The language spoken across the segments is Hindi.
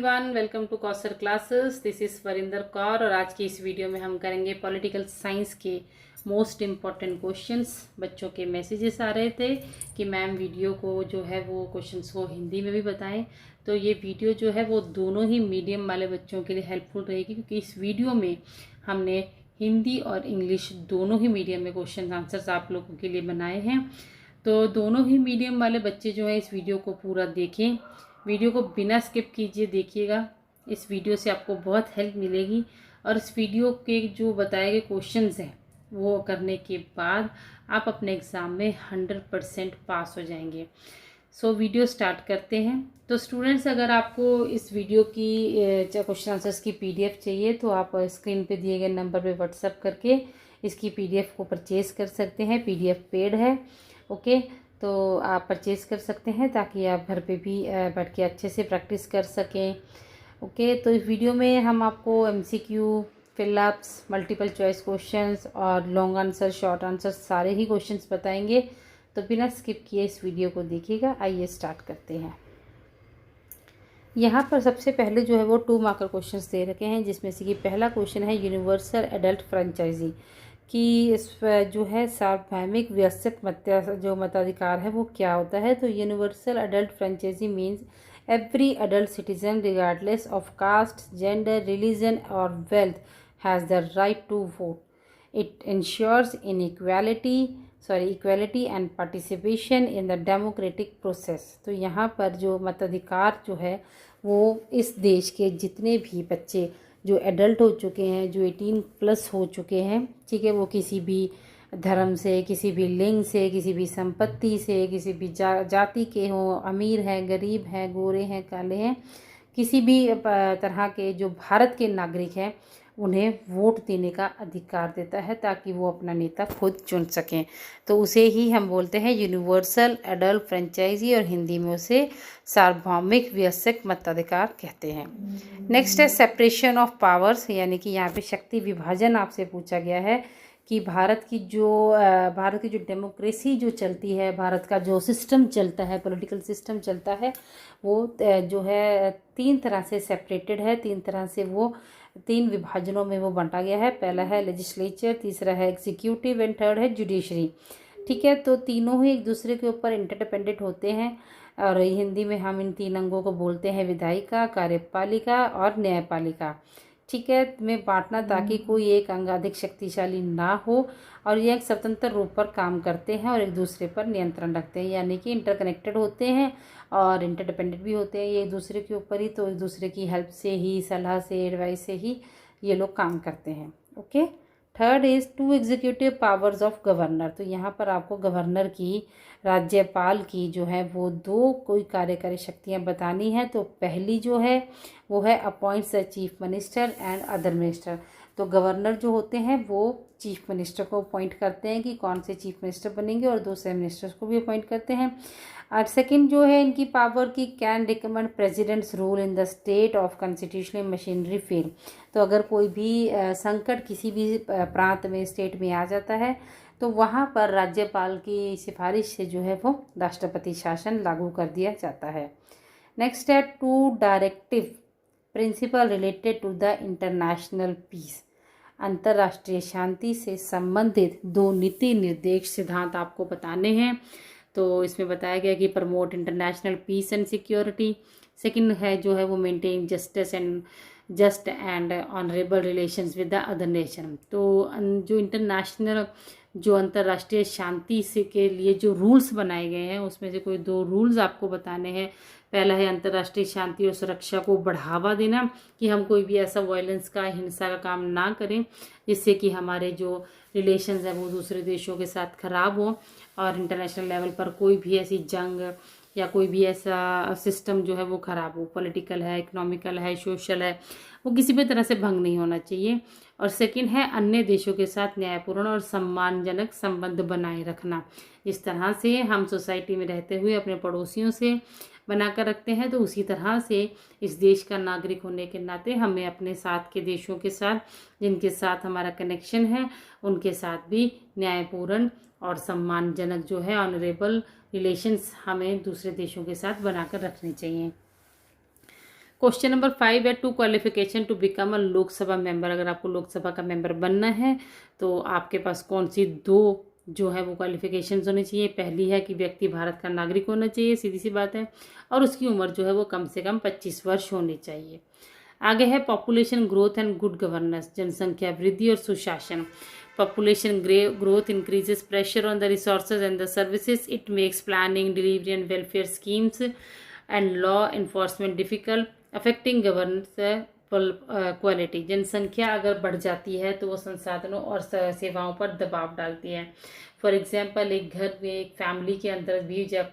Everyone, welcome to Kausar classes. This is Varinder Kaur और आज की इस वीडियो में हम करेंगे पॉलिटिकल साइंस के मोस्ट इम्पॉर्टेंट क्वेश्चंस। बच्चों के मैसेजेस आ रहे थे कि मैम वीडियो को जो है वो क्वेश्चंस को हिंदी में भी बताएं, तो ये वीडियो जो है वो दोनों ही मीडियम वाले बच्चों के लिए हेल्पफुल रहेगी, क्योंकि इस वीडियो में हमने हिंदी और इंग्लिश दोनों ही मीडियम में क्वेश्चन आंसर्स आप लोगों के लिए बनाए हैं। तो दोनों ही मीडियम वाले बच्चे जो है इस वीडियो को पूरा देखें, वीडियो को बिना स्किप कीजिए देखिएगा। इस वीडियो से आपको बहुत हेल्प मिलेगी और इस वीडियो के जो बताए गए क्वेश्चंस हैं वो करने के बाद आप अपने एग्ज़ाम में 100% पास हो जाएंगे। सो वीडियो स्टार्ट करते हैं। तो स्टूडेंट्स, अगर आपको इस वीडियो की क्वेश्चन आंसर्स की PDF चाहिए तो आप स्क्रीन पे दिए गए नंबर पे व्हाट्सएप करके इसकी PDF को परचेज़ कर सकते हैं। PDF पेड है, ओके। तो आप परचेज़ कर सकते हैं ताकि आप घर पे भी बैठ के अच्छे से प्रैक्टिस कर सकें, ओके। तो इस वीडियो में हम आपको MCQ, fill-ups, multiple choice questions और लॉन्ग आंसर, शॉर्ट आंसर सारे ही क्वेश्चंस बताएंगे। तो बिना स्किप किए इस वीडियो को देखिएगा। आइए स्टार्ट करते हैं। यहाँ पर सबसे पहले जो है वो 2 मार्कर क्वेश्चंस दे रखे हैं, जिसमें से कि पहला क्वेश्चन है यूनिवर्सल एडल्ट फ्रेंचाइजी कि इस जो है सार्वभौमिक वयस्क मताधिकार है वो क्या होता है। तो universal adult franchise means every adult citizen regardless of caste, gender, religion और wealth has the right to vote. It ensures equality and participation in the democratic process. तो यहाँ पर जो मताधिकार जो है वो इस देश के जितने भी बच्चे जो एडल्ट हो चुके हैं, जो 18+ हो चुके हैं, ठीक है, वो किसी भी धर्म से, किसी भी लिंग से, किसी भी संपत्ति से, किसी भी जाति के हों, अमीर हैं, गरीब हैं, गोरे हैं, काले हैं, किसी भी तरह के जो भारत के नागरिक हैं उन्हें वोट देने का अधिकार देता है ताकि वो अपना नेता खुद चुन सकें। तो उसे ही हम बोलते हैं यूनिवर्सल एडल्ट फ्रेंचाइजी और हिंदी में उसे सार्वभौमिक वयस्क मताधिकार कहते हैं। नेक्स्ट है सेपरेशन ऑफ पावर्स, यानी कि यहाँ पे शक्ति विभाजन आपसे पूछा गया है कि भारत की जो डेमोक्रेसी जो चलती है, भारत का जो सिस्टम चलता है, पॉलिटिकल सिस्टम चलता है, वो जो है 3 तरह से सेपरेटेड है, 3 तरह से वो 3 विभाजनों में वो बांटा गया है। पहला है लेजिस्लेचर, तीसरा है एग्जीक्यूटिव एंड थर्ड है जुडिशरी, ठीक है। तो तीनों ही एक दूसरे के ऊपर इंटरडिपेंडेंट होते हैं और हिंदी में हम इन 3 अंगों को बोलते हैं विधायिका, कार्यपालिका और न्यायपालिका, ठीक है, में बांटना ताकि कोई एक अंग अधिक शक्तिशाली ना हो और ये एक स्वतंत्र रूप पर काम करते हैं और एक दूसरे पर नियंत्रण रखते हैं, यानी कि इंटरकनेक्टेड होते हैं और इंटरडिपेंडेंट भी होते हैं ये एक दूसरे के ऊपर ही। तो एक दूसरे की हेल्प से ही, सलाह से, एडवाइस से ही ये लोग काम करते हैं, okay. Third is 2 executive powers of governor. तो यहाँ पर आपको गवर्नर की, राज्यपाल की जो है वो 2 कोई कार्यकारी शक्तियाँ बतानी है। तो पहली जो है वो है appoints the chief minister and other minister. तो गवर्नर जो होते हैं वो चीफ मिनिस्टर को अपॉइंट करते हैं कि कौन से चीफ मिनिस्टर बनेंगे और दूसरे मिनिस्टर्स को भी अपॉइंट करते हैं। और सेकंड जो है इनकी पावर की can recommend presidents rule in the state of constitutional machinery fail. तो अगर कोई भी संकट किसी भी प्रांत में, स्टेट में आ जाता है तो वहाँ पर राज्यपाल की सिफारिश से जो है वो राष्ट्रपति शासन लागू कर दिया जाता है। नेक्स्ट है 2 directive principle related to the international peace. अंतर्राष्ट्रीय शांति से संबंधित 2 नीति निर्देश सिद्धांत आपको बताने हैं। तो इसमें बताया गया कि promote international peace and security. Second है जो है वो maintain just and honourable relations with the other nation. तो जो जो अंतर्राष्ट्रीय शांति से के लिए जो रूल्स बनाए गए हैं उसमें से कोई 2 रूल्स आपको बताने हैं। पहला है अंतर्राष्ट्रीय शांति और सुरक्षा को बढ़ावा देना, कि हम कोई भी ऐसा वायलेंस का, हिंसा का काम ना करें जिससे कि हमारे जो रिलेशंस हैं वो दूसरे देशों के साथ ख़राब हो और इंटरनेशनल लेवल पर कोई भी ऐसी जंग या कोई भी ऐसा सिस्टम जो है वो ख़राब हो, पॉलिटिकल है, इकोनॉमिकल है, सोशल है, वो किसी भी तरह से भंग नहीं होना चाहिए। और सेकंड है अन्य देशों के साथ न्यायपूर्ण और सम्मानजनक संबंध बनाए रखना। जिस तरह से हम सोसाइटी में रहते हुए अपने पड़ोसियों से बनाकर रखते हैं, तो उसी तरह से इस देश का नागरिक होने के नाते हमें अपने साथ के देशों के साथ, जिनके साथ हमारा कनेक्शन है, उनके साथ भी न्यायपूर्ण और सम्मानजनक जो है ऑनरेबल रिलेशंस हमें दूसरे देशों के साथ बनाकर रखने चाहिए। क्वेश्चन नंबर 5 है, two qualification to become a Lok Sabha member. अगर आपको लोकसभा का मेंबर बनना है तो आपके पास कौन सी दो जो है वो क्वालिफिकेशंस होनी चाहिए। पहली है कि व्यक्ति भारत का नागरिक होना चाहिए, सीधी सी बात है, और उसकी उम्र जो है वो कम से कम 25 वर्ष होनी चाहिए। आगे है population growth and good governance, जनसंख्या वृद्धि और सुशासन। Population growth increases pressure on the resources and the services, it makes planning, delivery and welfare schemes and law enforcement difficult, affecting governance quality. जनसंख्या अगर बढ़ जाती है तो वो संसाधनों और सेवाओं पर दबाव डालती है। फॉर एग्जाम्पल, एक घर में एक फैमिली के अंदर भी जब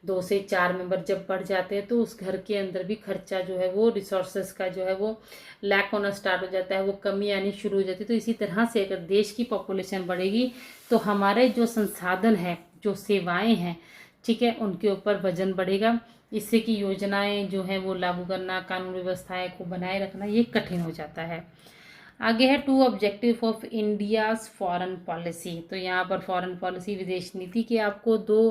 2 से 4 मेंबर जब बढ़ जाते हैं तो उस घर के अंदर भी खर्चा जो है वो रिसोर्सेज का जो है वो लैक होना स्टार्ट हो जाता है, वो कमी आनी शुरू हो जाती है। तो इसी तरह से अगर देश की पॉपुलेशन बढ़ेगी तो हमारे जो संसाधन है, जो सेवाएं हैं, ठीक है, उनके ऊपर वजन बढ़ेगा। इससे कि योजनाएं जो है वो लागू करना, कानून व्यवस्थाएं को बनाए रखना ये कठिन हो जाता है। आगे है two objective of India's foreign policy. तो यहाँ पर फॉरेन पॉलिसी, विदेश नीति के आपको 2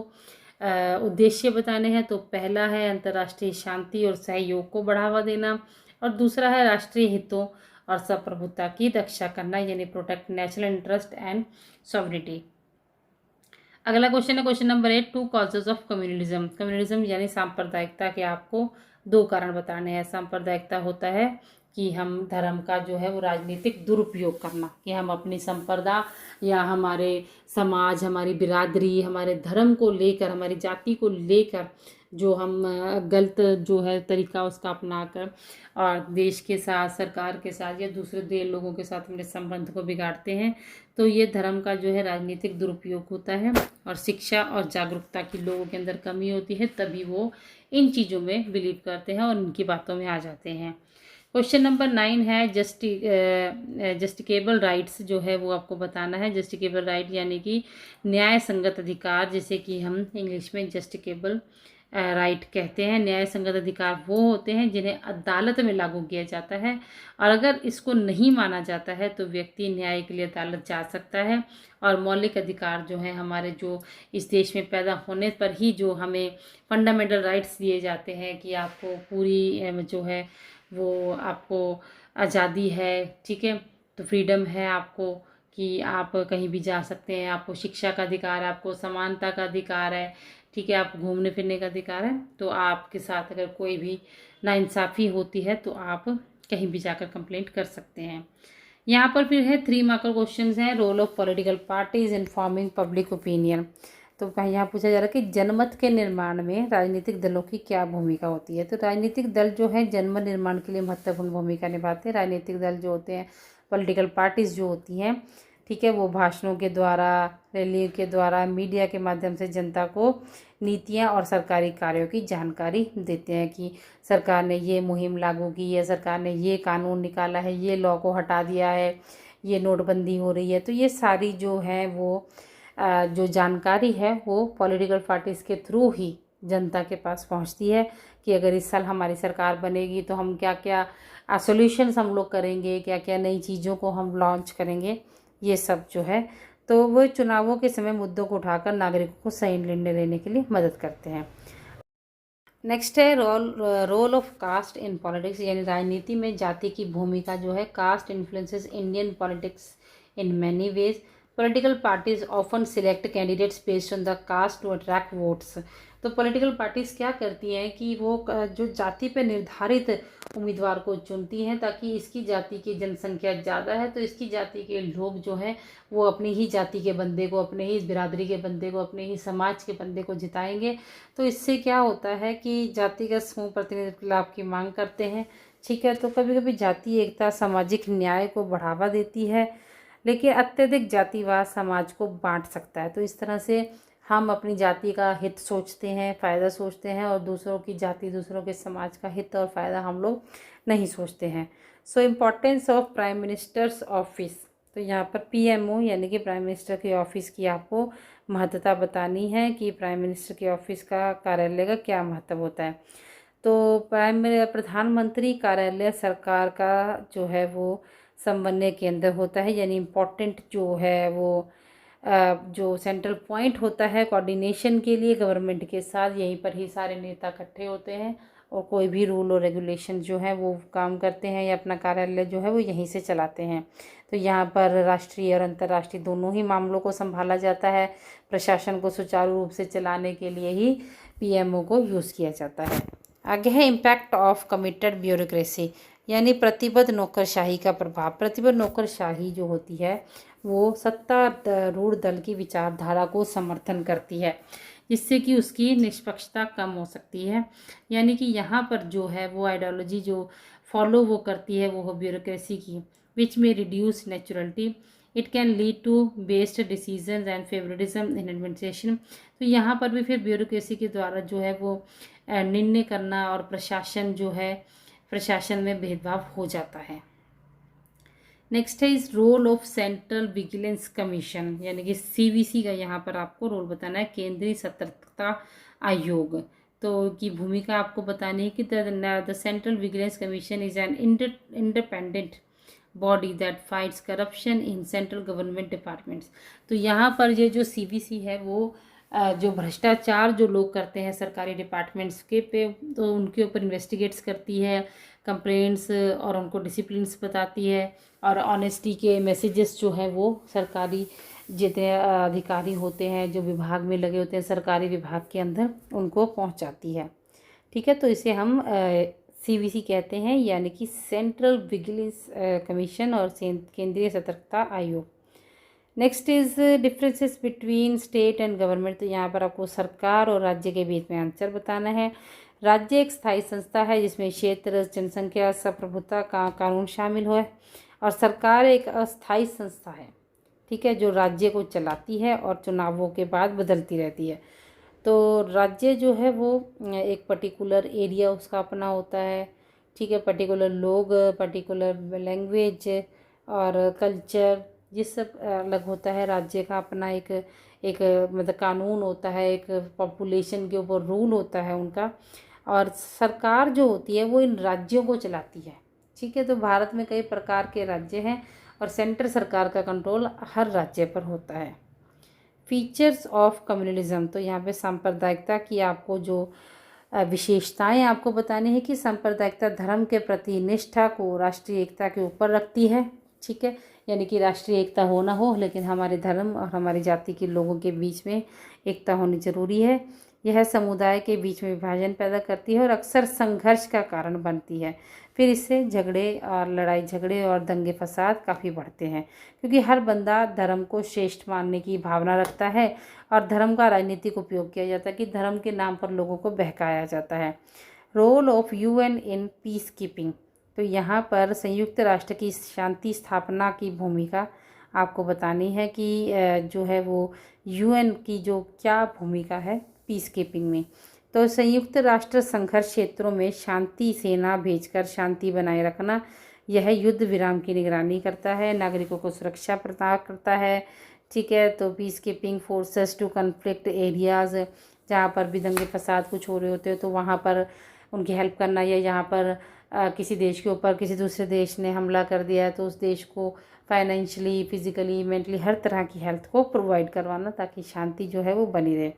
उद्देश्य बताने हैं। तो पहला है अंतर्राष्ट्रीय शांति और सहयोग को बढ़ावा देना, और दूसरा है राष्ट्रीय हितों और संप्रभुता की रक्षा करना, यानी protect national interest and sovereignty. अगला क्वेश्चन है question number 8, two causes of communalism. Communalism यानी सांप्रदायिकता के आपको 2 कारण बताने हैं। सांप्रदायिकता होता है कि हम धर्म का जो है वो राजनीतिक दुरुपयोग करना, कि हम अपनी संप्रदा या हमारे समाज, हमारी बिरादरी, हमारे धर्म को लेकर, हमारी जाति को लेकर जो हम गलत जो है तरीका उसका अपनाकर और देश के साथ, सरकार के साथ या दूसरे देश लोगों के साथ अपने संबंध को बिगाड़ते हैं, तो ये धर्म का जो है राजनीतिक दुरुपयोग होता है। और शिक्षा और जागरूकता की लोगों के अंदर कमी होती है, तभी वो इन चीज़ों में बिलीव करते हैं और उनकी बातों में आ जाते हैं। क्वेश्चन नंबर 9 है जस्टिकेबल राइट्स जो है वो आपको बताना है। जस्टिकेबल राइट यानी कि न्याय संगत अधिकार, जिसे कि हम इंग्लिश में जस्टिकेबल राइट कहते हैं। न्याय संगत अधिकार वो होते हैं जिन्हें अदालत में लागू किया जाता है, और अगर इसको नहीं माना जाता है तो व्यक्ति न्याय के लिए अदालत जा सकता है। और मौलिक अधिकार जो है हमारे, जो इस देश में पैदा होने पर ही जो हमें फंडामेंटल राइट्स दिए जाते हैं कि आपको पूरी जो है वो आपको आज़ादी है, ठीक है, तो फ्रीडम है आपको कि आप कहीं भी जा सकते हैं, आपको शिक्षा का अधिकार है, आपको समानता का अधिकार है, ठीक है, आप घूमने फिरने का अधिकार है। तो आपके साथ अगर कोई भी नाइंसाफ़ी होती है तो आप कहीं भी जाकर कंप्लेंट कर सकते हैं। यहाँ पर फिर है 3 मार्कर क्वेश्चन हैं। Role of political parties in forming public opinion. तो यहाँ पूछा जा रहा है कि जनमत के निर्माण में राजनीतिक दलों की क्या भूमिका होती है। तो राजनीतिक दल जो है जनमत निर्माण के लिए महत्वपूर्ण भूमिका निभाते हैं। राजनीतिक दल जो होते हैं, पॉलिटिकल पार्टीज जो होती हैं, ठीक है, वो भाषणों के द्वारा, रैलियों के द्वारा, मीडिया के माध्यम से जनता को नीतियां और सरकारी कार्यों की जानकारी देते हैं कि सरकार ने ये मुहिम लागू की है, सरकार ने ये कानून निकाला है, ये लॉ को हटा दिया है, ये नोटबंदी हो रही है। तो ये सारी जो है वो जो जानकारी है वो पॉलिटिकल पार्टीज़ के थ्रू ही जनता के पास पहुंचती है कि अगर इस साल हमारी सरकार बनेगी तो हम क्या क्या सॉल्यूशंस हम लोग करेंगे, क्या क्या नई चीज़ों को हम लॉन्च करेंगे, ये सब जो है। तो वो चुनावों के समय मुद्दों को उठाकर नागरिकों को सही निर्णय लेने के लिए मदद करते हैं। नेक्स्ट है role of caste in politics, यानी राजनीति में जाति की भूमिका जो है। Caste influences Indian politics in many ways. Political parties often select candidates based on the caste to attract votes. तो पॉलिटिकल पार्टीज क्या करती हैं कि वो जो जाति पे निर्धारित उम्मीदवार को चुनती हैं, ताकि इसकी जाति की जनसंख्या ज़्यादा है तो इसकी जाति के लोग जो हैं वो अपनी ही जाति के बंदे को, अपने ही बिरादरी के बंदे को, अपने ही समाज के बंदे को जिताएंगे। तो इससे क्या होता है कि जातिगत समूह प्रतिनिधित्व लाभ की मांग करते हैं, ठीक है। तो कभी कभी जाति एकता सामाजिक न्याय को बढ़ावा देती है, लेकिन अत्यधिक जातिवाद समाज को बांट सकता है। तो इस तरह से हम अपनी जाति का हित सोचते हैं, फ़ायदा सोचते हैं, और दूसरों की जाति, दूसरों के समाज का हित और फ़ायदा हम लोग नहीं सोचते हैं। So importance of prime minister's office. तो यहाँ पर पीएमओ यानी कि प्राइम मिनिस्टर के ऑफिस की आपको महत्वता बतानी है कि प्राइम मिनिस्टर के ऑफिस का, कार्यालय का क्या महत्व होता है। तो प्रधानमंत्री कार्यालय सरकार का जो है वो समन्वय केंद्र होता है, यानी इम्पोर्टेंट जो है वो जो सेंट्रल पॉइंट होता है कोऑर्डिनेशन के लिए गवर्नमेंट के साथ। यहीं पर ही सारे नेता इकट्ठे होते हैं और कोई भी रूल और रेगुलेशन जो है वो काम करते हैं या अपना कार्यालय जो है वो यहीं से चलाते हैं। तो यहाँ पर राष्ट्रीय और अंतर्राष्ट्रीय दोनों ही मामलों को संभाला जाता है। प्रशासन को सुचारू रूप से चलाने के लिए ही पीएमओ को यूज़ किया जाता है। आगे है इम्पैक्ट ऑफ कमिटेड ब्यूरोक्रेसी, यानी प्रतिबद्ध नौकरशाही का प्रभाव। प्रतिबद्ध नौकरशाही जो होती है वो सत्तारूढ़ दल की विचारधारा को समर्थन करती है, जिससे कि उसकी निष्पक्षता कम हो सकती है। यानी कि यहाँ पर जो है वो आइडियोलॉजी जो फॉलो वो करती है वो ब्यूरोक्रेसी की, विच में reduce neutrality, it can lead to based decision and favouritism in administration. तो यहाँ पर भी फिर ब्यूरोक्रेसी के द्वारा जो है वो निर्णय करना और प्रशासन जो है प्रशासन में भेदभाव हो जाता है। नेक्स्ट है इस role of central vigilance commission, यानी कि सीवीसी का यहाँ पर आपको रोल बताना है, केंद्रीय सतर्कता आयोग। तो की भूमिका आपको बतानी है कि the central vigilance commission is an independent body that fights corruption in central government departments. तो यहाँ पर ये जो सीवीसी है वो जो भ्रष्टाचार जो लोग करते हैं सरकारी डिपार्टमेंट्स के पे, तो उनके ऊपर इन्वेस्टिगेट्स करती है, कंप्लेंट्स और उनको डिसिप्लिन्स बताती है, और ऑनेस्टी के मैसेजेस जो है वो सरकारी जितने अधिकारी होते हैं जो विभाग में लगे होते हैं सरकारी विभाग के अंदर उनको पहुंचाती है। ठीक है, तो इसे हम सीवीसी कहते हैं, यानी कि सेंट्रल विजिलेंस कमीशन और केंद्रीय सतर्कता आयोग। Next is differences between state and government. तो यहाँ पर आपको सरकार और राज्य के बीच में अंतर बताना है। राज्य एक स्थायी संस्था है जिसमें क्षेत्र, जनसंख्या, संप्रभुता का कानून शामिल हो है, और सरकार एक अस्थायी संस्था है, ठीक है, जो राज्य को चलाती है और चुनावों के बाद बदलती रहती है। तो राज्य जो है वो एक पर्टिकुलर एरिया उसका अपना होता है, ठीक है, पर्टिकुलर लोग, पर्टिकुलर लैंग्वेज और कल्चर ये सब अलग होता है। राज्य का अपना एक मतलब कानून होता है, एक पॉपुलेशन के ऊपर रूल होता है उनका, और सरकार जो होती है वो इन राज्यों को चलाती है। ठीक है, तो भारत में कई प्रकार के राज्य हैं और सेंट्रल सरकार का कंट्रोल हर राज्य पर होता है। Features of communalism. तो यहाँ पे सांप्रदायिकता की आपको जो विशेषताएं आपको बतानी है कि सांप्रदायिकता धर्म के प्रति निष्ठा को राष्ट्रीय एकता के ऊपर रखती है। ठीक है, यानी कि राष्ट्रीय एकता हो ना हो लेकिन हमारे धर्म और हमारी जाति के लोगों के बीच में एकता होनी जरूरी है। यह समुदाय के बीच में विभाजन पैदा करती है और अक्सर संघर्ष का कारण बनती है। फिर इससे झगड़े और लड़ाई झगड़े और दंगे फसाद काफ़ी बढ़ते हैं, क्योंकि हर बंदा धर्म को श्रेष्ठ मानने की भावना रखता है और धर्म का राजनीतिक उपयोग किया जाता है कि धर्म के नाम पर लोगों को बहकाया जाता है। Role of UN in peace keeping. तो यहाँ पर संयुक्त राष्ट्र की शांति स्थापना की भूमिका आपको बतानी है कि जो है वो यूएन की जो क्या भूमिका है पीस कीपिंग में। तो संयुक्त राष्ट्र संघर्ष क्षेत्रों में शांति सेना भेजकर शांति बनाए रखना, यह युद्ध विराम की निगरानी करता है, नागरिकों को सुरक्षा प्रदान करता है। ठीक है, तो peace keeping forces to conflict areas, जहाँ पर भी दंगे फसाद कुछ हो रहे होते हैं तो वहाँ पर उनकी हेल्प करना, या यहाँ पर किसी देश के ऊपर किसी दूसरे देश ने हमला कर दिया है तो उस देश को फाइनेंशियली, फिजिकली, मेंटली हर तरह की हेल्थ को प्रोवाइड करवाना ताकि शांति जो है वो बनी रहे।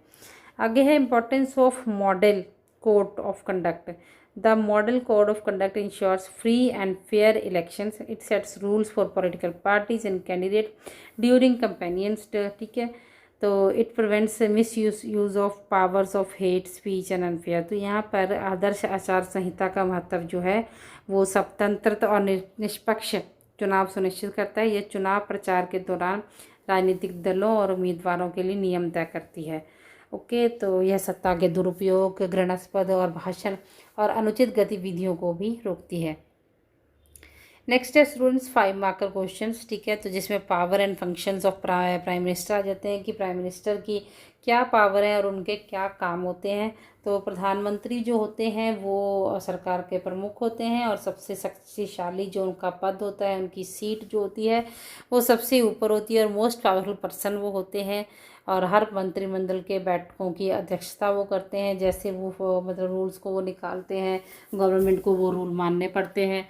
आगे है importance of model code of conduct. The model code of conduct ensures free and fair elections. It sets rules for political parties and candidate during campaigns. ठीक है, तो it prevents misuse of powers of hate speech and unfair. तो यहाँ पर आदर्श आचार संहिता का महत्व जो है वो स्वतंत्रता और निष्पक्ष चुनाव सुनिश्चित करता है। यह चुनाव प्रचार के दौरान राजनीतिक दलों और उम्मीदवारों के लिए नियम तय करती है। ओके, तो यह सत्ता के दुरुपयोग, घृणास्पद और भाषण और अनुचित गतिविधियों को भी रोकती है। नेक्स्ट है स्टूडेंट्स 5 मार्कर क्वेश्चंस। ठीक है, तो जिसमें power and functions of prime minister आ जाते हैं कि प्राइम मिनिस्टर की क्या पावर है और उनके क्या काम होते हैं। तो प्रधानमंत्री जो होते हैं वो सरकार के प्रमुख होते हैं और सबसे शक्तिशाली जो उनका पद होता है, उनकी सीट जो होती है वो सबसे ऊपर होती है और मोस्ट पावरफुल पर्सन वो होते हैं, और हर मंत्रिमंडल के बैठकों की अध्यक्षता वो करते हैं। जैसे वो मतलब रूल्स को वो निकालते हैं, गवर्नमेंट को वो रूल मानने पड़ते हैं,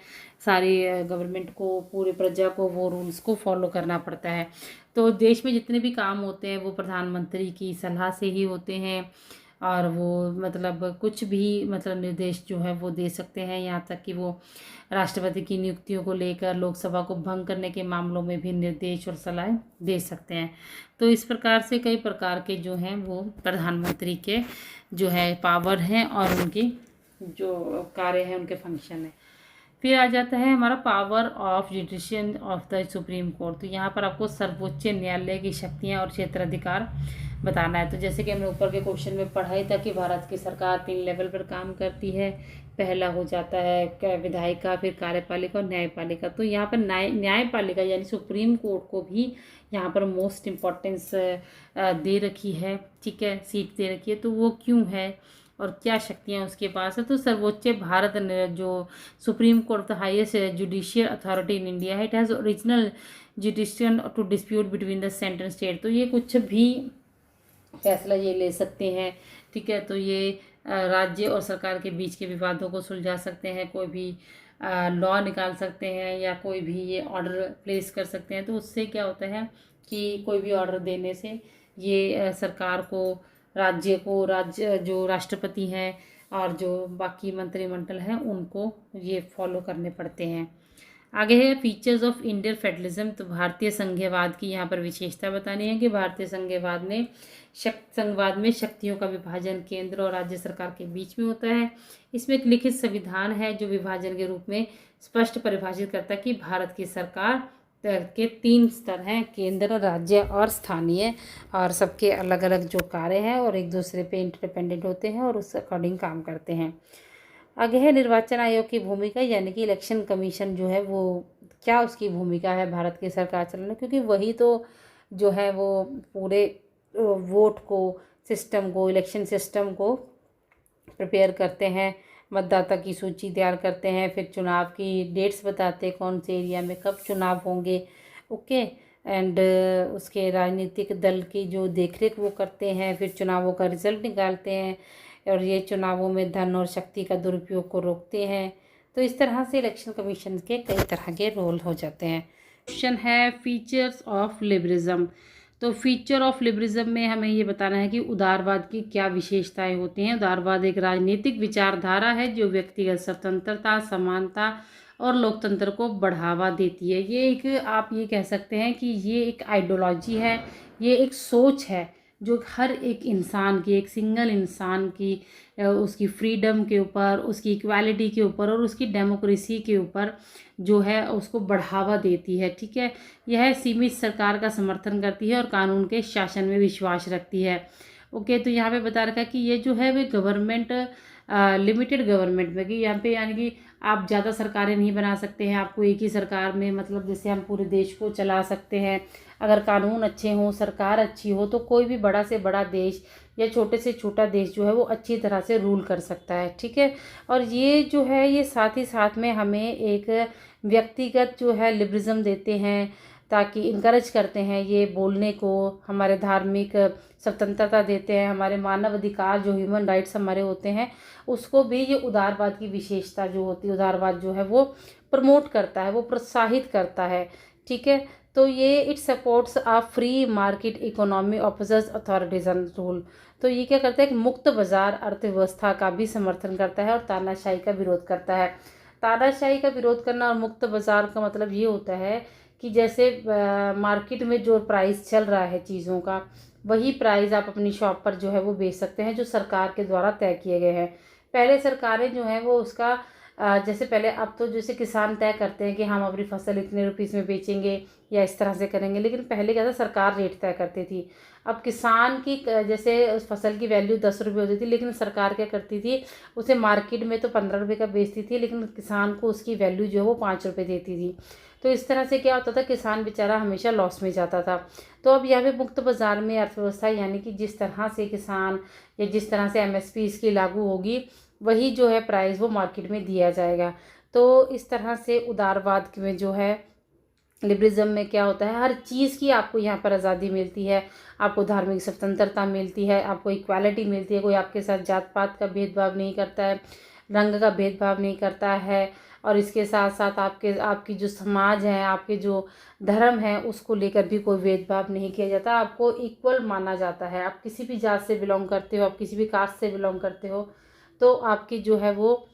सारी गवर्नमेंट को, पूरे प्रजा को वो रूल्स को फॉलो करना पड़ता है। तो देश में जितने भी काम होते हैं वो प्रधानमंत्री की सलाह से ही होते हैं, और वो मतलब कुछ भी मतलब निर्देश जो है वो दे सकते हैं, यहाँ तक कि वो राष्ट्रपति की नियुक्तियों को लेकर लोकसभा को भंग करने के मामलों में भी निर्देश और सलाह दे सकते हैं। तो इस प्रकार से कई प्रकार के जो हैं वो प्रधानमंत्री के जो है पावर हैं और उनकी जो कार्य हैं, उनके फंक्शन हैं। फिर आ जाता है हमारा power of judicial of the supreme court. तो यहाँ पर आपको सर्वोच्च न्यायालय की शक्तियाँ और क्षेत्राधिकार बताना है। तो जैसे कि हमने ऊपर के क्वेश्चन में पढ़ा ही था कि भारत की सरकार 3 लेवल पर काम करती है। पहला हो जाता है विधायिका, फिर कार्यपालिका और न्यायपालिका। तो यहाँ पर न्यायपालिका यानी सुप्रीम कोर्ट को भी यहाँ पर मोस्ट इम्पॉर्टेंस दे रखी है, ठीक है, सीट दे रखी है। तो वो क्यों है और क्या शक्तियाँ उसके पास है? तो सर्वोच्च भारत जो supreme court the highest judicial authority in India है, it has original judicial to dispute between the central state. तो ये कुछ भी फैसला ये ले सकते हैं, ठीक है। तो ये राज्य और सरकार के बीच के विवादों को सुलझा सकते हैं, कोई भी लॉ निकाल सकते हैं या कोई भी ये ऑर्डर प्लेस कर सकते हैं। तो उससे क्या होता है कि कोई भी ऑर्डर देने से ये सरकार को, राज्य जो राष्ट्रपति हैं और जो बाकी मंत्रिमंडल हैं उनको ये फॉलो करने पड़ते हैं। आगे है फीचर्स ऑफ इंडियन फेडरलिज्म। तो भारतीय संघीयवाद की यहाँ पर विशेषता बतानी है कि भारतीय संघवाद में शक्तियों का विभाजन केंद्र और राज्य सरकार के बीच में होता है। इसमें एक लिखित संविधान है जो विभाजन के रूप में स्पष्ट परिभाषित करता है कि भारत की सरकार के 3 स्तर हैं, केंद्र, राज्य और स्थानीय, और सबके अलग अलग जो कार्य हैं और एक दूसरे पे इंटरडिपेंडेंट होते हैं और उस अकॉर्डिंग काम करते हैं। आगे है निर्वाचन आयोग की भूमिका, यानी कि इलेक्शन कमीशन जो है वो क्या उसकी भूमिका है भारत की सरकार चलाने, क्योंकि वही तो जो है वो पूरे वोट को, सिस्टम को, इलेक्शन सिस्टम को प्रिपेयर करते हैं, मतदाता की सूची तैयार करते हैं, फिर चुनाव की डेट्स बताते हैं कौन से एरिया में कब चुनाव होंगे, ओके, एंड उसके राजनीतिक दल की जो देखरेख वो करते हैं, फिर चुनावों का रिजल्ट निकालते हैं और ये चुनावों में धन और शक्ति का दुरुपयोग को रोकते हैं। तो इस तरह से इलेक्शन कमीशन के कई तरह के रोल हो जाते हैं। क्वेश्चन है फीचर्स ऑफ लिबरलिज्म। तो फीचर ऑफ लिबरलिज्म में हमें ये बताना है कि उदारवाद की क्या विशेषताएं होती हैं। उदारवाद एक राजनीतिक विचारधारा है जो व्यक्तिगत स्वतंत्रता, समानता और लोकतंत्र को बढ़ावा देती है। ये एक, आप ये कह सकते हैं कि ये एक आइडियोलॉजी है, ये एक सोच है जो हर एक इंसान की, एक सिंगल इंसान की, उसकी फ्रीडम के ऊपर, उसकी इक्वालिटी के ऊपर और उसकी डेमोक्रेसी के ऊपर जो है उसको बढ़ावा देती है, ठीक है। यह सीमित सरकार का समर्थन करती है और कानून के शासन में विश्वास रखती है, ओके। तो यहाँ पे बता रखा है कि ये जो है वे गवर्नमेंट, लिमिटेड गवर्नमेंट में, कि यहाँ पे यानी कि आप ज़्यादा सरकारें नहीं बना सकते हैं, आपको एक ही सरकार में, मतलब जैसे हम पूरे देश को चला सकते हैं अगर कानून अच्छे हों, सरकार अच्छी हो, तो कोई भी बड़ा से बड़ा देश या छोटे से छोटा देश जो है वो अच्छी तरह से रूल कर सकता है, ठीक है। और ये जो है ये साथ ही साथ में हमें एक व्यक्तिगत जो है लिबरलिज्म देते हैं, ताकि इनकरेज करते हैं ये बोलने को, हमारे धार्मिक स्वतंत्रता देते हैं, हमारे मानव अधिकार जो ह्यूमन राइट्स हमारे होते हैं उसको भी ये उदारवाद की विशेषता जो होती है, उदारवाद जो है वो प्रमोट करता है, वो प्रोत्साहित करता है, ठीक है। तो ये it supports a free market economy opposite authoritarian rule. तो ये क्या करता है, एक मुक्त बाजार अर्थव्यवस्था का भी समर्थन करता है और तानाशाही का विरोध करता है। तानाशाही का विरोध करना और मुक्त बाजार का मतलब ये होता है कि जैसे मार्केट में जो प्राइस चल रहा है चीज़ों का, वही प्राइस आप अपनी शॉप पर जो है वो बेच सकते हैं जो सरकार के द्वारा तय किए गए हैं। पहले सरकारें जो हैं वो उसका जैसे पहले, अब तो जैसे किसान तय करते हैं कि हम अपनी फसल इतने रुपीस में बेचेंगे या इस तरह से करेंगे, लेकिन पहले क्या था, सरकार रेट तय करती थी। अब किसान की जैसे उस फसल की वैल्यू 10 रुपये होती थी, लेकिन सरकार क्या करती थी, उसे मार्केट में तो 15 रुपये का बेचती थी, लेकिन किसान को उसकी वैल्यू जो है वो 5 रुपये देती थी। तो इस तरह से क्या होता था, किसान बेचारा हमेशा लॉस में जाता था। तो अब यहाँ पे मुक्त बाजार में अर्थव्यवस्था, यानी कि जिस तरह से किसान या जिस तरह से MSP इसकी लागू होगी, वही जो है प्राइस वो मार्केट में दिया जाएगा। तो इस तरह से उदारवाद में जो है, लिबरलिज्म में क्या होता है, हर चीज़ की आपको यहाँ पर आज़ादी मिलती है, आपको धार्मिक स्वतंत्रता मिलती है, आपको इक्वालिटी मिलती है, कोई आपके साथ जात पात का भेदभाव नहीं करता है, रंग का भेदभाव नहीं करता है, और इसके साथ साथ आपकी जो समाज है, आपके जो धर्म है, उसको लेकर भी कोई भेदभाव नहीं किया जाता। आपको इक्वल माना जाता है। आप किसी भी जात से बिलोंग करते हो, आप किसी भी कास्ट से बिलोंग करते हो, तो आपकी जो है वो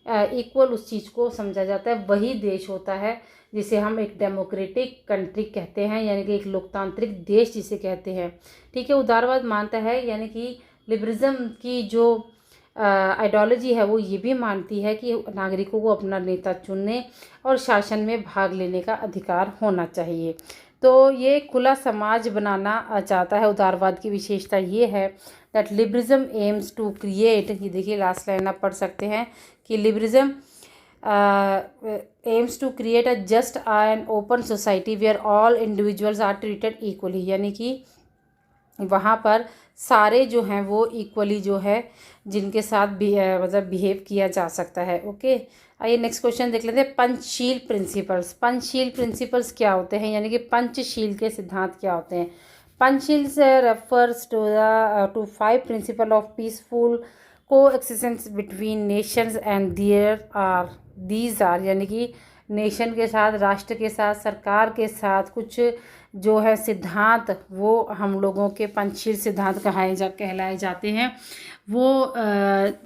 इक्वल उस चीज़ को समझा जाता है। वही देश होता है जिसे हम एक डेमोक्रेटिक कंट्री कहते हैं, यानी कि एक लोकतांत्रिक देश जिसे कहते हैं। ठीक है, उदारवाद मानता है, यानी कि लिबरलिज्म की जो आइडियोलॉजी है वो ये भी मानती है कि नागरिकों को अपना नेता चुनने और शासन में भाग लेने का अधिकार होना चाहिए। तो ये खुला समाज बनाना चाहता है। उदारवाद की विशेषता ये है that liberalism aims to create, ये देखिए लास्ट लाइन आप पढ़ सकते हैं कि liberalism aims to create a just and open society where all individuals are treated equally, यानी कि वहाँ पर सारे जो हैं वो इक्वली जो है जिनके साथ भी मतलब बिहेव किया जा सकता है। ओके, आइए नेक्स्ट क्वेश्चन देख लेते हैं। पंचशील प्रिंसिपल्स। पंचशील प्रिंसिपल्स क्या होते हैं, यानी कि पंचशील के सिद्धांत क्या होते हैं। पंचशील से refers to 5 principle of peaceful coexistence between nations and these are, यानी कि नेशन के साथ, राष्ट्र के साथ, सरकार के साथ कुछ जो है सिद्धांत वो हम लोगों के पंचशील सिद्धांत कहलाए जाते हैं। वो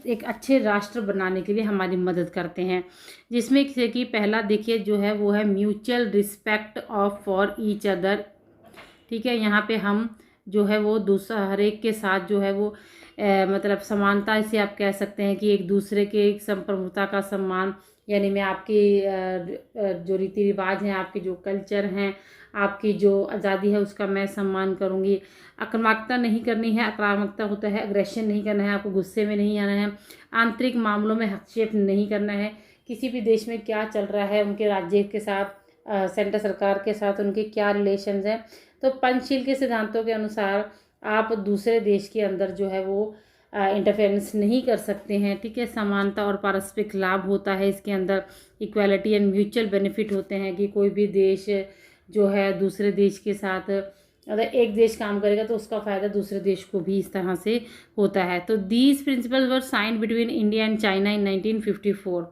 एक अच्छे राष्ट्र बनाने के लिए हमारी मदद करते हैं, जिसमें कि पहला देखिए जो है वो है mutual respect of for each other. ठीक है, यहाँ पे हम जो है वो दूसरा हर एक के साथ जो है वो मतलब समानता से आप कह सकते हैं कि एक दूसरे के एक संप्रभुता का सम्मान, यानी मैं आपकी जो रीति रिवाज हैं, आपके जो कल्चर हैं, आपकी जो आज़ादी है उसका मैं सम्मान करूँगी। आक्रामकता नहीं करनी है, आक्रामकता होता है अग्रेशन नहीं करना है, आपको गुस्से में नहीं आना है, आंतरिक मामलों में हस्तक्षेप नहीं करना है। किसी भी देश में क्या चल रहा है, उनके राज्य के साथ, सेंटर सरकार के साथ उनके क्या रिलेशंस हैं, तो पंचशील के सिद्धांतों के अनुसार आप दूसरे देश के अंदर जो है वो इंटरफेरेंस नहीं कर सकते हैं। ठीक है, समानता और पारस्परिक लाभ होता है इसके अंदर, इक्वालिटी एंड म्यूचुअल बेनिफिट होते हैं कि कोई भी देश जो है दूसरे देश के साथ, अगर एक देश काम करेगा तो उसका फ़ायदा दूसरे देश को भी इस तरह से होता है। तो these principles were signed between India and China in 1954।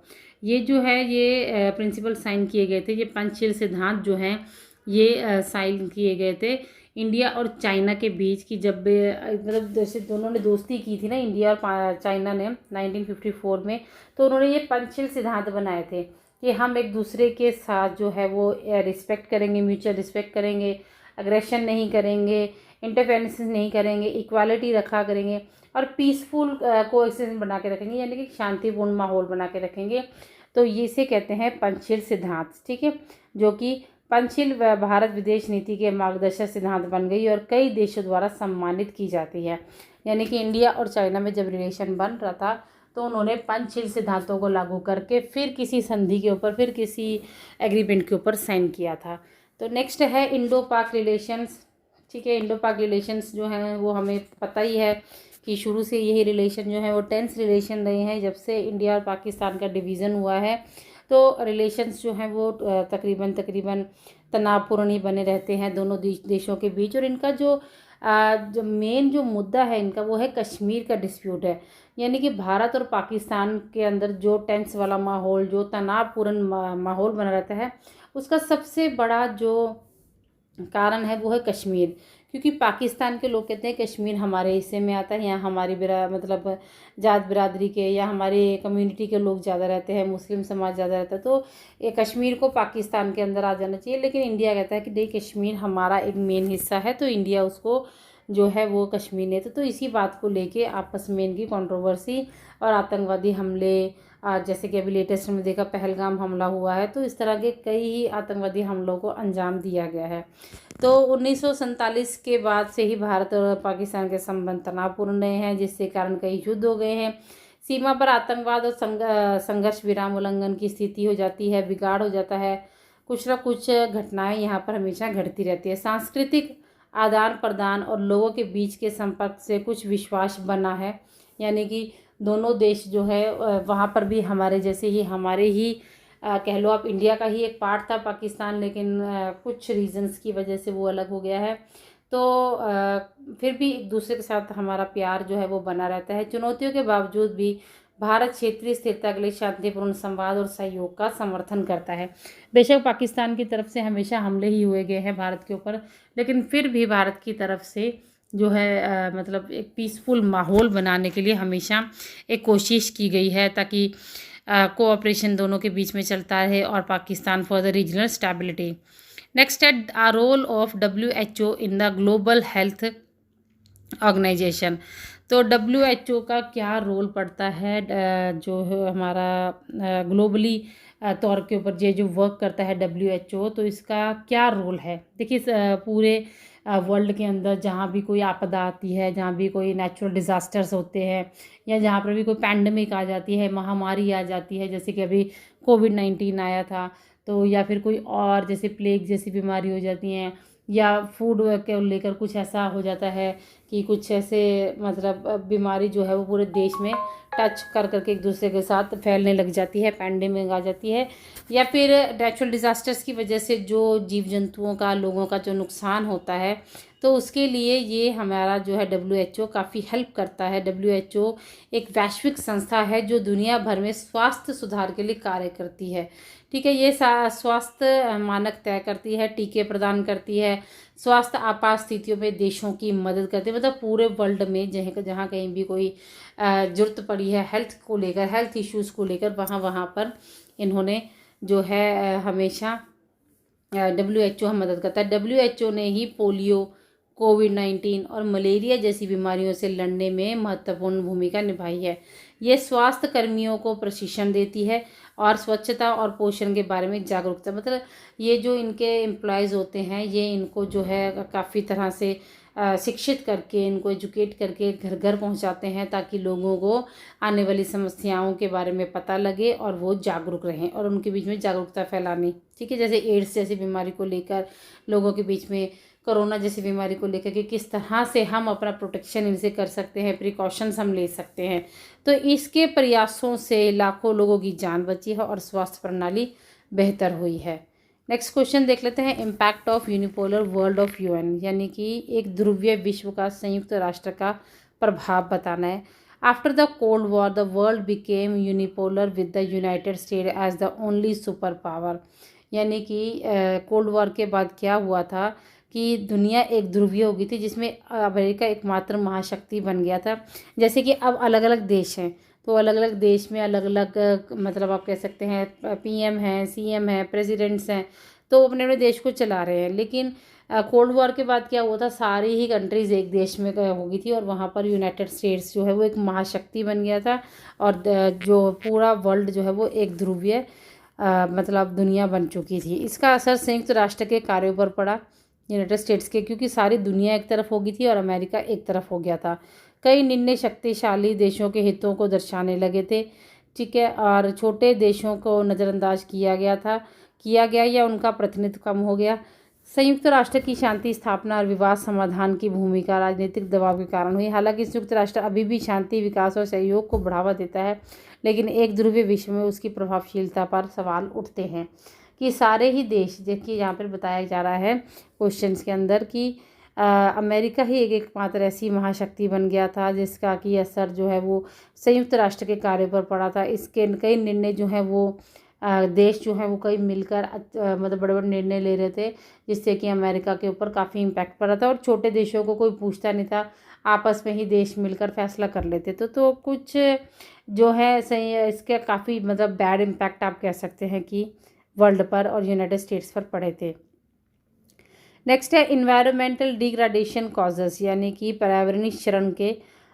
ये जो है ये प्रिंसिपल साइन किए गए थे, ये पंचशील सिद्धांत जो हैं ये साइन किए गए थे इंडिया और चाइना के बीच की, जब मतलब जैसे दोनों ने दोस्ती की थी ना, इंडिया और चाइना ने 1954 में, तो उन्होंने ये पंचशील सिद्धांत बनाए थे कि हम एक दूसरे के साथ जो है वो रिस्पेक्ट करेंगे, म्यूचुअल रिस्पेक्ट करेंगे, अग्रेशन नहीं करेंगे, इंटरफेरेंस नहीं करेंगे, इक्वालिटी रखा करेंगे और पीसफुल कोएक्सिस्टेंस बना के रखेंगे, यानी कि शांतिपूर्ण माहौल बना के रखेंगे। तो ये इसे कहते हैं पंचशील सिद्धांत। ठीक है, जो कि पंचशील भारत विदेश नीति के मार्गदर्शक सिद्धांत बन गई और कई देशों द्वारा सम्मानित की जाती है। यानी कि इंडिया और चाइना में जब रिलेशन बन रहा था तो उन्होंने पंचशील सिद्धांतों को लागू करके फिर किसी संधि के ऊपर, फिर किसी एग्रीमेंट के ऊपर साइन किया था। तो नेक्स्ट है इंडो पाक रिलेशंस। ठीक है, इंडो पाक रिलेशंस जो हैं वो हमें पता ही है कि शुरू से यही रिलेशन जो है वो टेंस रिलेशन रहे हैं जब से इंडिया और पाकिस्तान का डिवीज़न हुआ है। तो रिलेशंस जो हैं वो तकरीबन तनावपूर्ण ही बने रहते हैं दोनों देशों के बीच। और इनका जो मेन जो मुद्दा है इनका वो है कश्मीर का डिस्प्यूट है, यानी कि भारत और पाकिस्तान के अंदर जो टेंस वाला माहौल, जो तनावपूर्ण माहौल बना रहता है, उसका सबसे बड़ा जो कारण है वो है कश्मीर। क्योंकि पाकिस्तान के लोग कहते हैं कश्मीर हमारे हिस्से में आता है, यहाँ हमारी मतलब जात बिरादरी के या हमारे कम्युनिटी के लोग ज़्यादा रहते हैं, मुस्लिम समाज ज़्यादा रहता है, तो ये कश्मीर को पाकिस्तान के अंदर आ जाना चाहिए। लेकिन इंडिया कहता है कि नहीं, कश्मीर हमारा एक मेन हिस्सा है, तो इंडिया उसको जो है वो कश्मीर ने तो इसी बात को लेके आपस में इनकी कंट्रोवर्सी और आतंकवादी हमले, जैसे कि अभी लेटेस्ट में देखा पहलगाम हमला हुआ है, तो इस तरह के कई ही आतंकवादी हमलों को अंजाम दिया गया है। तो 1947 के बाद से ही भारत और पाकिस्तान के संबंध तनावपूर्ण रहे हैं, जिसके कारण कई युद्ध हो गए हैं। सीमा पर आतंकवाद और संघर्ष विराम उल्लंघन की स्थिति हो जाती है, बिगाड़ हो जाता है, कुछ ना कुछ घटनाएं यहाँ पर हमेशा घटती रहती है। सांस्कृतिक आदान प्रदान और लोगों के बीच के संपर्क से कुछ विश्वास बना है, यानी कि दोनों देश जो है वहाँ पर भी हमारे जैसे ही, हमारे ही कह लो आप, इंडिया का ही एक पार्ट था पाकिस्तान, लेकिन कुछ रीजंस की वजह से वो अलग हो गया है। तो फिर भी एक दूसरे के साथ हमारा प्यार जो है वो बना रहता है। चुनौतियों के बावजूद भी भारत क्षेत्रीय स्थिरता के लिए शांतिपूर्ण संवाद और सहयोग का समर्थन करता है। बेशक पाकिस्तान की तरफ से हमेशा हमले ही हुए गए हैं भारत के ऊपर, लेकिन फिर भी भारत की तरफ से जो है मतलब एक पीसफुल माहौल बनाने के लिए हमेशा एक कोशिश की गई है, ताकि कोऑपरेशन दोनों के बीच में चलता रहे और Pakistan for the regional stability. Next है a role of WHO in the global health organisation. तो WHO का क्या रोल पड़ता है, जो है हमारा ग्लोबली तौर के ऊपर ये जो वर्क करता है WHO, तो इसका क्या रोल है। देखिए पूरे वर्ल्ड के अंदर जहाँ भी कोई आपदा आती है, जहाँ भी कोई नेचुरल डिज़ास्टर्स होते हैं, या जहाँ पर भी कोई पैंडमिक आ जाती है, महामारी आ जाती है, जैसे कि अभी कोविड-19 आया था, तो या फिर कोई और जैसे प्लेग जैसी बीमारी हो जाती हैं, या फूड को लेकर कुछ ऐसा हो जाता है कि कुछ ऐसे मतलब बीमारी जो है वो पूरे देश में टच कर करके एक दूसरे के साथ फैलने लग जाती है, पैंडेमिक आ जाती है, या फिर नेचुरल डिज़ास्टर्स की वजह से जो जीव जंतुओं का, लोगों का जो नुकसान होता है, तो उसके लिए ये हमारा जो है WHO काफ़ी हेल्प करता है। WHO एक वैश्विक संस्था है जो दुनिया भर में स्वास्थ्य सुधार के लिए कार्य करती है। ठीक है, ये स्वास्थ्य मानक तय करती है, टीके प्रदान करती है, स्वास्थ्य आपात स्थितियों में देशों की मदद करती है। मतलब पूरे वर्ल्ड में जहाँ कहीं भी कोई ज़रूरत पड़ी है हेल्थ को लेकर, हेल्थ इश्यूज़ को लेकर, वहाँ पर इन्होंने जो है हमेशा WHO हम मदद करता है। WHO ने ही पोलियो, कोविड-19 और मलेरिया जैसी बीमारियों से लड़ने में महत्वपूर्ण भूमिका निभाई है। ये स्वास्थ्य कर्मियों को प्रशिक्षण देती है और स्वच्छता और पोषण के बारे में जागरूकता, मतलब ये जो इनके एम्प्लॉयज़ होते हैं, ये इनको जो है काफ़ी तरह से शिक्षित करके, इनको एजुकेट करके घर घर पहुंचाते हैं, ताकि लोगों को आने वाली समस्याओं के बारे में पता लगे और वो जागरूक रहें, और उनके बीच में जागरूकता फैलानी। ठीक है, जैसे एड्स जैसी बीमारी को लेकर लोगों के बीच में, कोरोना जैसी बीमारी को लेकर कि किस तरह से हम अपना प्रोटेक्शन इनसे कर सकते हैं, प्रिकॉशंस हम ले सकते हैं। तो इसके प्रयासों से लाखों लोगों की जान बची है और स्वास्थ्य प्रणाली बेहतर हुई है। नेक्स्ट क्वेश्चन देख लेते हैं, impact of unipolar world of UN, यानी कि एक ध्रुवीय विश्व का संयुक्त राष्ट्र का प्रभाव बताना है। After the cold war the world became unipolar with the United State as the only super power. यानी कि कोल्ड वॉर के बाद क्या हुआ था कि दुनिया एक ध्रुवीय हो गई थी, जिसमें अमेरिका एकमात्र महाशक्ति बन गया था। जैसे कि अब अलग अलग देश हैं, तो अलग अलग देश में अलग अलग मतलब आप कह सकते हैं PM हैं, CM हैं, प्रेसिडेंट्स हैं, तो अपने अपने देश को चला रहे हैं। लेकिन कोल्ड वॉर के बाद क्या हुआ था, सारी ही कंट्रीज़ एक देश में हो गई थी, और वहाँ पर यूनाइटेड स्टेट्स जो है वो एक महाशक्ति बन गया था, और जो पूरा वर्ल्ड जो है वो एक ध्रुवीय मतलब दुनिया बन चुकी थी। इसका असर संयुक्त राष्ट्र के कार्यों पर पड़ा, यूनाइटेड स्टेट्स के, क्योंकि सारी दुनिया एक तरफ हो गई थी और अमेरिका एक तरफ हो गया था। कई निर्णय शक्तिशाली देशों के हितों को दर्शाने लगे थे। ठीक है, और छोटे देशों को नज़रअंदाज किया गया या उनका प्रतिनिधित्व कम हो गया। संयुक्त राष्ट्र की शांति स्थापना और विवाद समाधान की भूमिका राजनीतिक दबाव के कारण हुई। हालांकि संयुक्त राष्ट्र अभी भी शांति, विकास और सहयोग को बढ़ावा देता है, लेकिन एक ध्रुवीय विश्व में उसकी प्रभावशीलता पर सवाल उठते हैं कि सारे ही देश, देखिए यहाँ पर बताया जा रहा है क्वेश्चंस के अंदर कि अमेरिका ही एकमात्र ऐसी महाशक्ति बन गया था जिसका कि असर जो है वो संयुक्त राष्ट्र के कार्य पर पड़ा था। इसके कई निर्णय जो है वो देश जो है वो कई मिलकर मतलब बड़े बड़े निर्णय ले रहे थे, जिससे कि अमेरिका के ऊपर काफ़ी इम्पैक्ट पड़ा था, और छोटे देशों को कोई पूछता नहीं था, आपस में ही देश मिलकर फैसला कर लेते थे। तो कुछ जो है सही, इसके काफ़ी मतलब बैड इम्पैक्ट आप कह सकते हैं कि वर्ल्ड पर और यूनाइटेड स्टेट्स पर पड़े थे। नेक्स्ट है इन्वायरमेंटल डिग्रेडेशन कॉजेस, यानी कि पर्यावरणीय क्षरण के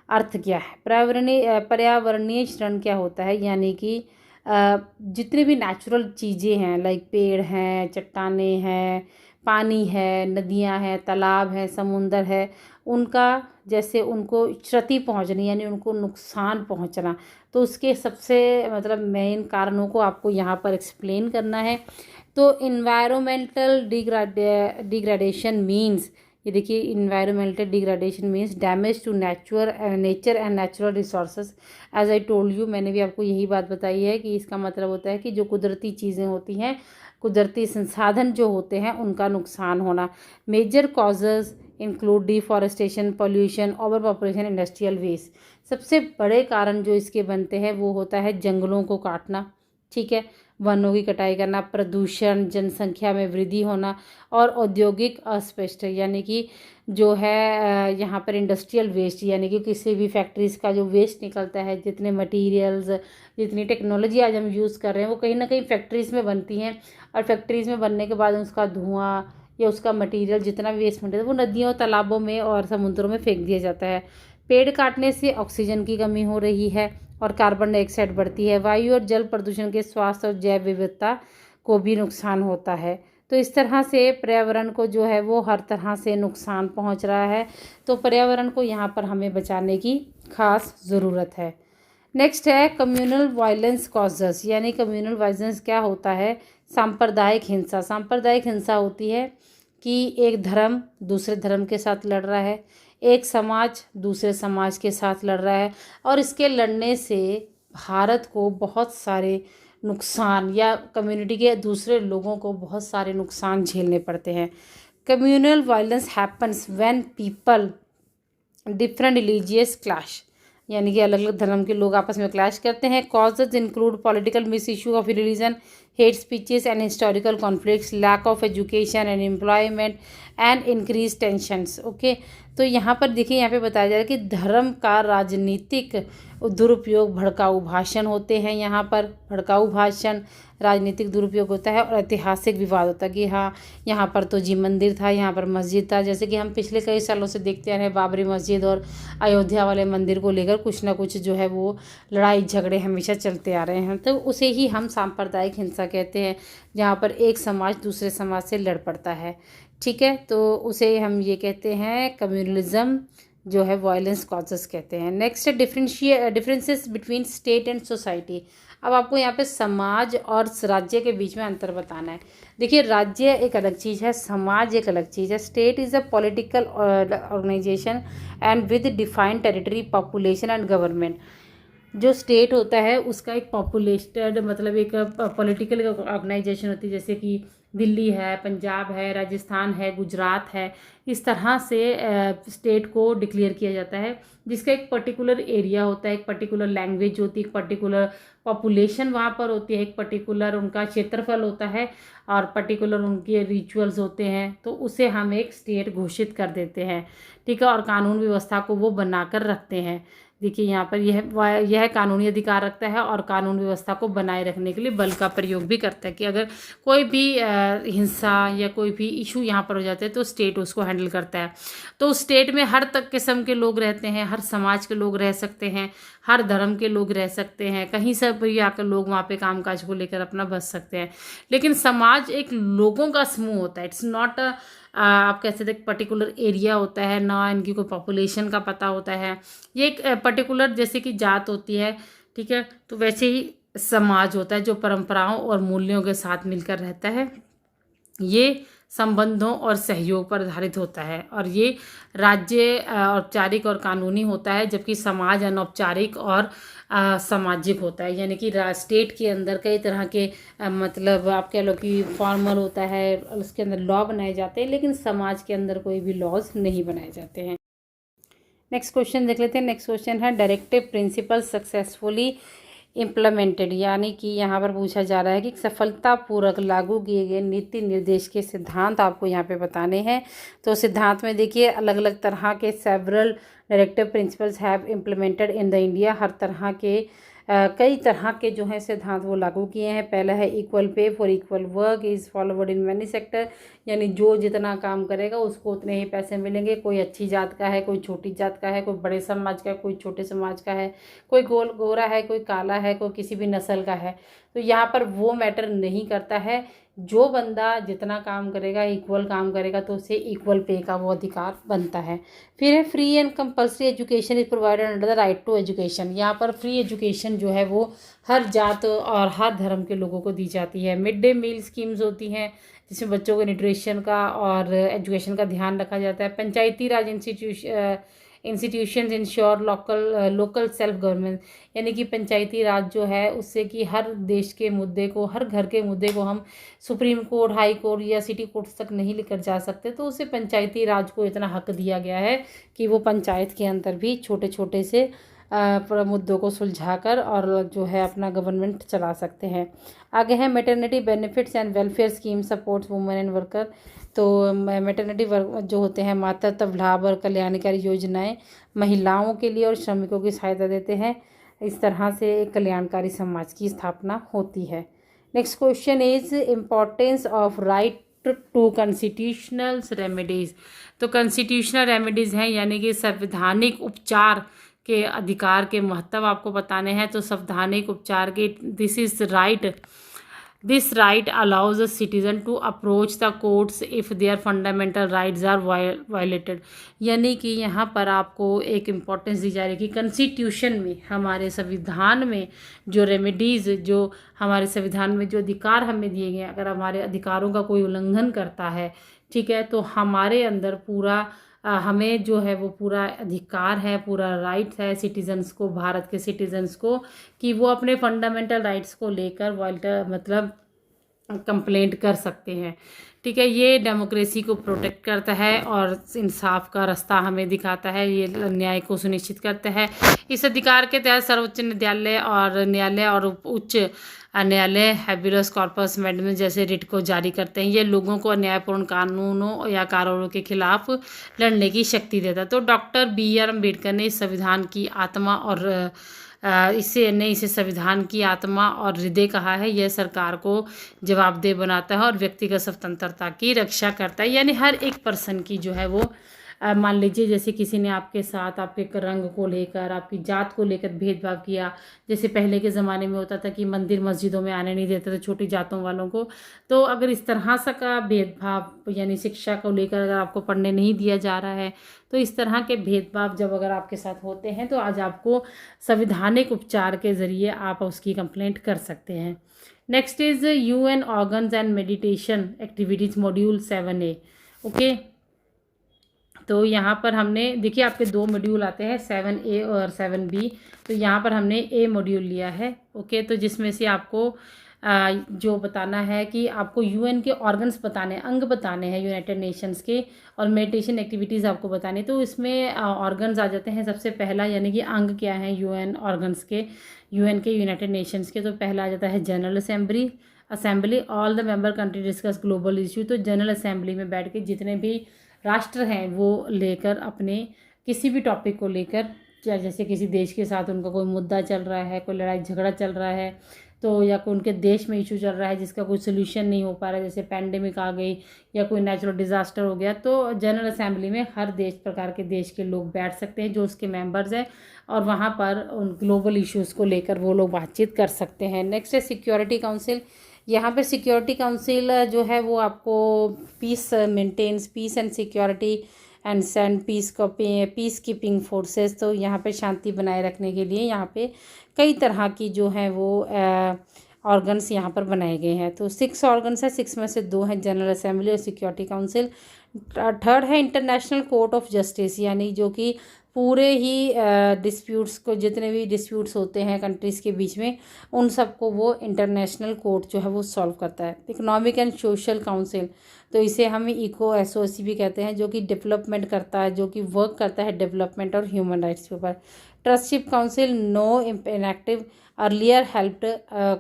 अर्थ क्या है। पर्यावरणीय क्षरण क्या होता है, यानी कि जितनी भी नेचुरल चीज़ें हैं, लाइक पेड़ हैं, चट्टानें हैं, पानी है, नदियां हैं, तालाब हैं, समुंदर है, उनका जैसे उनको क्षति पहुंचनी, यानी उनको नुकसान पहुंचना, तो उसके सबसे मतलब मेन कारणों को आपको यहाँ पर एक्सप्लेन करना है। तो इन्वायरमेंटल डिग्रेडेशन मीन्स ये देखिए, environmental degradation means damage to nature and natural resources. As I told you, मैंने भी आपको यही बात बताई है कि इसका मतलब होता है कि जो कुदरती चीज़ें होती हैं, कुदरती संसाधन जो होते हैं, उनका नुकसान होना। Major causes include deforestation, pollution, over population, industrial waste. सबसे बड़े कारण जो इसके बनते हैं वो होता है जंगलों को काटना, ठीक है, वनों की कटाई करना, प्रदूषण, जनसंख्या में वृद्धि होना और औद्योगिक अस्पष्ट, यानी कि जो है यहाँ पर इंडस्ट्रियल वेस्ट, यानी कि किसी भी फैक्ट्रीज़ का जो वेस्ट निकलता है, जितने मटेरियल्स, जितनी टेक्नोलॉजी आज हम यूज़ कर रहे हैं वो कहीं ना कहीं फैक्ट्रीज़ में बनती हैं, और फैक्ट्रीज़ में बनने के बाद उसका धुआं या उसका मटेरियल जितना भी वेस्ट मटेरियल वो नदियों, तालाबों में और समुद्रों में फेंक दिया जाता है। पेड़ काटने से ऑक्सीजन की कमी हो रही है और कार्बन डाइऑक्साइड बढ़ती है। वायु और जल प्रदूषण के स्वास्थ्य और जैव विविधता को भी नुकसान होता है। तो इस तरह से पर्यावरण को जो है वो हर तरह से नुकसान पहुंच रहा है। तो पर्यावरण को यहाँ पर हमें बचाने की खास ज़रूरत है। नेक्स्ट है कम्युनल वायलेंस कॉजेस, यानी कम्युनल वायलेंस क्या होता है? सांप्रदायिक हिंसा। सांप्रदायिक हिंसा होती है कि एक धर्म दूसरे धर्म के साथ लड़ रहा है, एक समाज दूसरे समाज के साथ लड़ रहा है, और इसके लड़ने से भारत को बहुत सारे नुकसान या कम्युनिटी के दूसरे लोगों को बहुत सारे नुकसान झेलने पड़ते हैं। Communal violence happens when people different religious clash, यानी कि अलग अलग धर्म के लोग आपस में क्लैश करते हैं। Causes include political misuse of religion, hate speeches and historical conflicts, lack of education and employment and increase tensions. Okay, तो यहाँ पर देखिए, यहाँ पे बताया जा रहा है कि धर्म का राजनीतिक दुरुपयोग, भड़काऊ भाषण होते हैं, यहाँ पर भड़काऊ भाषण, राजनीतिक दुरुपयोग होता है, और ऐतिहासिक विवाद होता है कि हाँ यहाँ पर तो जी मंदिर था, यहाँ पर मस्जिद था। जैसे कि हम पिछले कई सालों से देखते आ रहे हैं, बाबरी मस्जिद और अयोध्या वाले मंदिर को लेकर कुछ ना कुछ जो है वो लड़ाई झगड़े हमेशा चलते आ रहे हैं। तो उसे ही हम सांप्रदायिक हिंसा कहते हैं, जहाँ पर एक समाज दूसरे समाज से लड़ पड़ता है, ठीक है। तो उसे हम ये कहते हैं कम्युनलिज्म, जो है वायलेंस कॉजेस कहते हैं। नेक्स्ट है differences between state and society. अब आपको यहाँ पे समाज और राज्य के बीच में अंतर बताना है। देखिए, राज्य एक अलग चीज़ है, समाज एक अलग चीज़ है। State is a political organisation and with defined territory, population and government. जो स्टेट होता है उसका एक पॉपुलेटेड, मतलब एक पॉलिटिकल ऑर्गेनाइजेशन होती है, जैसे कि दिल्ली है, पंजाब है, राजस्थान है, गुजरात है। इस तरह से स्टेट को डिक्लेयर किया जाता है, जिसका एक पर्टिकुलर एरिया होता है, एक पर्टिकुलर लैंग्वेज होती है, एक पर्टिकुलर पॉपुलेशन वहाँ पर होती है, एक पर्टिकुलर उनका क्षेत्रफल होता है, और पर्टिकुलर उनके रिचुअल्स होते हैं। तो उसे हम एक स्टेट घोषित कर देते हैं, ठीक है, और कानून व्यवस्था को वो बनाकर रखते हैं। देखिए, यहाँ पर यह कानूनी अधिकार रखता है और कानून व्यवस्था को बनाए रखने के लिए बल का प्रयोग भी करता है कि अगर कोई भी हिंसा या कोई भी इशू यहाँ पर हो जाते हैं तो स्टेट उसको हैंडल करता है। तो स्टेट में हर तक किस्म के लोग रहते हैं, हर समाज के लोग रह सकते हैं, हर धर्म के लोग रह सकते हैं, कहीं से भी आकर लोग वहाँ पे कामकाज को लेकर अपना बस सकते हैं। लेकिन समाज एक लोगों का समूह होता है, इट्स नॉट आप कह सकते हैं पर्टिकुलर एरिया होता है, ना इनकी कोई पॉपुलेशन का पता होता है। ये एक पर्टिकुलर जैसे कि जात होती है, ठीक है, तो वैसे ही समाज होता है जो परंपराओं और मूल्यों के साथ मिलकर रहता है। ये संबंधों और सहयोग पर आधारित होता है, और ये राज्य औपचारिक और कानूनी होता है, जबकि समाज अनौपचारिक और सामाजिक होता है। यानी कि स्टेट के अंदर कई तरह के मतलब आप कह लो कि फॉर्मल होता है, उसके अंदर लॉ बनाए जाते हैं, लेकिन समाज के अंदर कोई भी लॉज नहीं बनाए जाते हैं। नेक्स्ट क्वेश्चन देख लेते हैं। नेक्स्ट क्वेश्चन है डायरेक्टिव प्रिंसिपल सक्सेसफुली इम्प्लीमेंटेड, यानी कि यहाँ पर पूछा जा रहा है कि सफलतापूर्वक लागू किए गए नीति निर्देश के सिद्धांत आपको यहाँ पे बताने हैं। तो सिद्धांत में देखिए, अलग अलग तरह के several directive principles have implemented in the India. हर तरह के कई तरह के जो हैं सिद्धांत वो लागू किए हैं। पहला है equal pay for equal work is followed in many sector, यानी जो जितना काम करेगा उसको उतने ही पैसे मिलेंगे। कोई अच्छी जात का है, कोई छोटी जात का है, कोई बड़े समाज का है, कोई छोटे समाज का है, कोई गोरा है, कोई काला है, कोई किसी भी नस्ल का है, तो यहाँ पर वो मैटर नहीं करता है। जो बंदा जितना काम करेगा, इक्वल काम करेगा, तो उसे इक्वल पे का वो अधिकार बनता है। फिर है free and compulsory education is provided under the right to education. यहाँ पर फ्री एजुकेशन जो है वो हर जात और हर धर्म के लोगों को दी जाती है। मिड डे मील स्कीम्स होती हैं जिसमें बच्चों के न्यूट्रिशन का और एजुकेशन का ध्यान रखा जाता है। Panchayati Raj institutions ensure local self government, यानी कि पंचायती राज जो है उससे कि हर देश के मुद्दे को, हर घर के मुद्दे को हम सुप्रीम कोर्ट, हाई कोर्ट या सिटी कोर्ट तक नहीं लेकर जा सकते, तो उसे पंचायती राज को इतना हक दिया गया है कि वो पंचायत के अंदर भी छोटे छोटे से मुद्दों को सुलझाकर और जो है अपना गवर्नमेंट चला सकते हैं। आगे है maternity benefits and welfare scheme supports women and worker. तो मैटरनिटी जो होते हैं मातृत्व लाभ और कल्याणकारी योजनाएं महिलाओं के लिए और श्रमिकों की सहायता देते हैं। इस तरह से एक कल्याणकारी समाज की स्थापना होती है। Next question is importance of right to constitutional remedies. तो कॉन्स्टिट्यूशनल रेमेडीज़ हैं यानी कि संवैधानिक उपचार के अधिकार के महत्व आपको बताने हैं। तो संवैधानिक उपचार के this right allows a citizen to approach the courts if their fundamental rights are violated. यानी कि यहाँ पर आपको एक इम्पोर्टेंस दी जा रही है कि कॉन्स्टिट्यूशन में, हमारे संविधान में जो रेमेडीज़, जो हमारे संविधान में जो अधिकार हमें दिए गए हैं, अगर हमारे अधिकारों का कोई उल्लंघन करता है, ठीक है, तो हमारे अंदर पूरा हमें जो है वो पूरा अधिकार है, पूरा राइट है सिटीजन्स को, भारत के सिटीजन्स को, कि वो अपने फंडामेंटल राइट्स को लेकर मतलब कंप्लेंट कर सकते हैं। ठीक है, ये डेमोक्रेसी को प्रोटेक्ट करता है और इंसाफ का रास्ता हमें दिखाता है, ये न्याय को सुनिश्चित करता है। इस अधिकार के तहत सर्वोच्च न्यायालय और उच्च न्यायालय हैबियस कॉर्पस मैंडेटस जैसे रिट को जारी करते हैं। ये लोगों को अन्यायपूर्ण कानूनों या कारों के खिलाफ लड़ने की शक्ति देता है। तो डॉक्टर BR अम्बेडकर ने इस संविधान की आत्मा और इसे संविधान की आत्मा और हृदय कहा है। यह सरकार को जवाबदेह बनाता है और व्यक्तिगत स्वतंत्रता की रक्षा करता है। यानी हर एक पर्सन की जो है वो मान लीजिए जैसे किसी ने आपके साथ आपके रंग को लेकर, आपकी जात को लेकर भेदभाव किया, जैसे पहले के ज़माने में होता था कि मंदिर मस्जिदों में आने नहीं देते थे छोटी जातों वालों को, तो अगर इस तरह सा का भेदभाव यानी शिक्षा को लेकर अगर आपको पढ़ने नहीं दिया जा रहा है, तो इस तरह के भेदभाव जब अगर आपके साथ होते हैं तो आज आपको संवैधानिक उपचार के ज़रिए आप उसकी कंप्लेंट कर सकते हैं। Next is UN organs and meditation activities module 7A। Okay, तो यहाँ पर हमने देखिए आपके 2 मॉड्यूल आते हैं 7A और 7B। तो यहाँ पर हमने A मॉड्यूल लिया है। ओके, तो जिसमें से आपको जो बताना है कि आपको UN के ऑर्गन्स बताने, अंग बताने हैं यूनाइटेड नेशंस के, और मेडिटेशन एक्टिविटीज़ आपको बताने। तो इसमें ऑर्गन्स आ जाते हैं। सबसे पहला यानी कि अंग क्या है UN ऑर्गन्स के, UN के, यूनाइटेड नेशंस के। तो पहला आ जाता है general assembly all the member country discuss global issue. तो जनरल असेंबली में बैठ के जितने भी राष्ट्र हैं वो लेकर अपने किसी भी टॉपिक को लेकर, जैसे किसी देश के साथ उनका कोई मुद्दा चल रहा है, कोई लड़ाई झगड़ा चल रहा है, तो या कोई उनके देश में इशू चल रहा है जिसका कोई सोल्यूशन नहीं हो पा रहा है, जैसे पैंडेमिक आ गई या कोई नेचुरल डिज़ास्टर हो गया, तो जनरल असेंबली में हर प्रकार के देश के लोग बैठ सकते हैं जो उसके मेंबर्स हैं, और वहाँ पर उन ग्लोबल इश्यूज़ को लेकर वो लोग बातचीत कर सकते हैं। नेक्स्ट है सिक्योरिटी काउंसिल। यहाँ पर सिक्योरिटी काउंसिल जो है वो आपको peace maintains peace and security and send peace keeping forces. तो यहाँ पे शांति बनाए रखने के लिए यहाँ पे कई तरह की जो है वो ऑर्गन्स यहाँ पर बनाए गए हैं। तो 6 ऑर्गन्स है, 6 में से 2 हैं जनरल असेंबली और सिक्योरिटी काउंसिल। थर्ड है इंटरनेशनल कोर्ट ऑफ जस्टिस, यानी जो कि पूरे ही डिस्प्यूट्स को, जितने भी डिस्प्यूट्स होते हैं कंट्रीज़ के बीच में, उन सबको वो इंटरनेशनल कोर्ट जो है वो सॉल्व करता है। इकोनॉमिक एंड सोशल काउंसिल, तो इसे हम इको SOC भी कहते हैं, जो कि डेवलपमेंट करता है, जो कि वर्क करता है डेवलपमेंट और ह्यूमन राइट्स के ऊपर। Trusteeship council no inactive earlier helped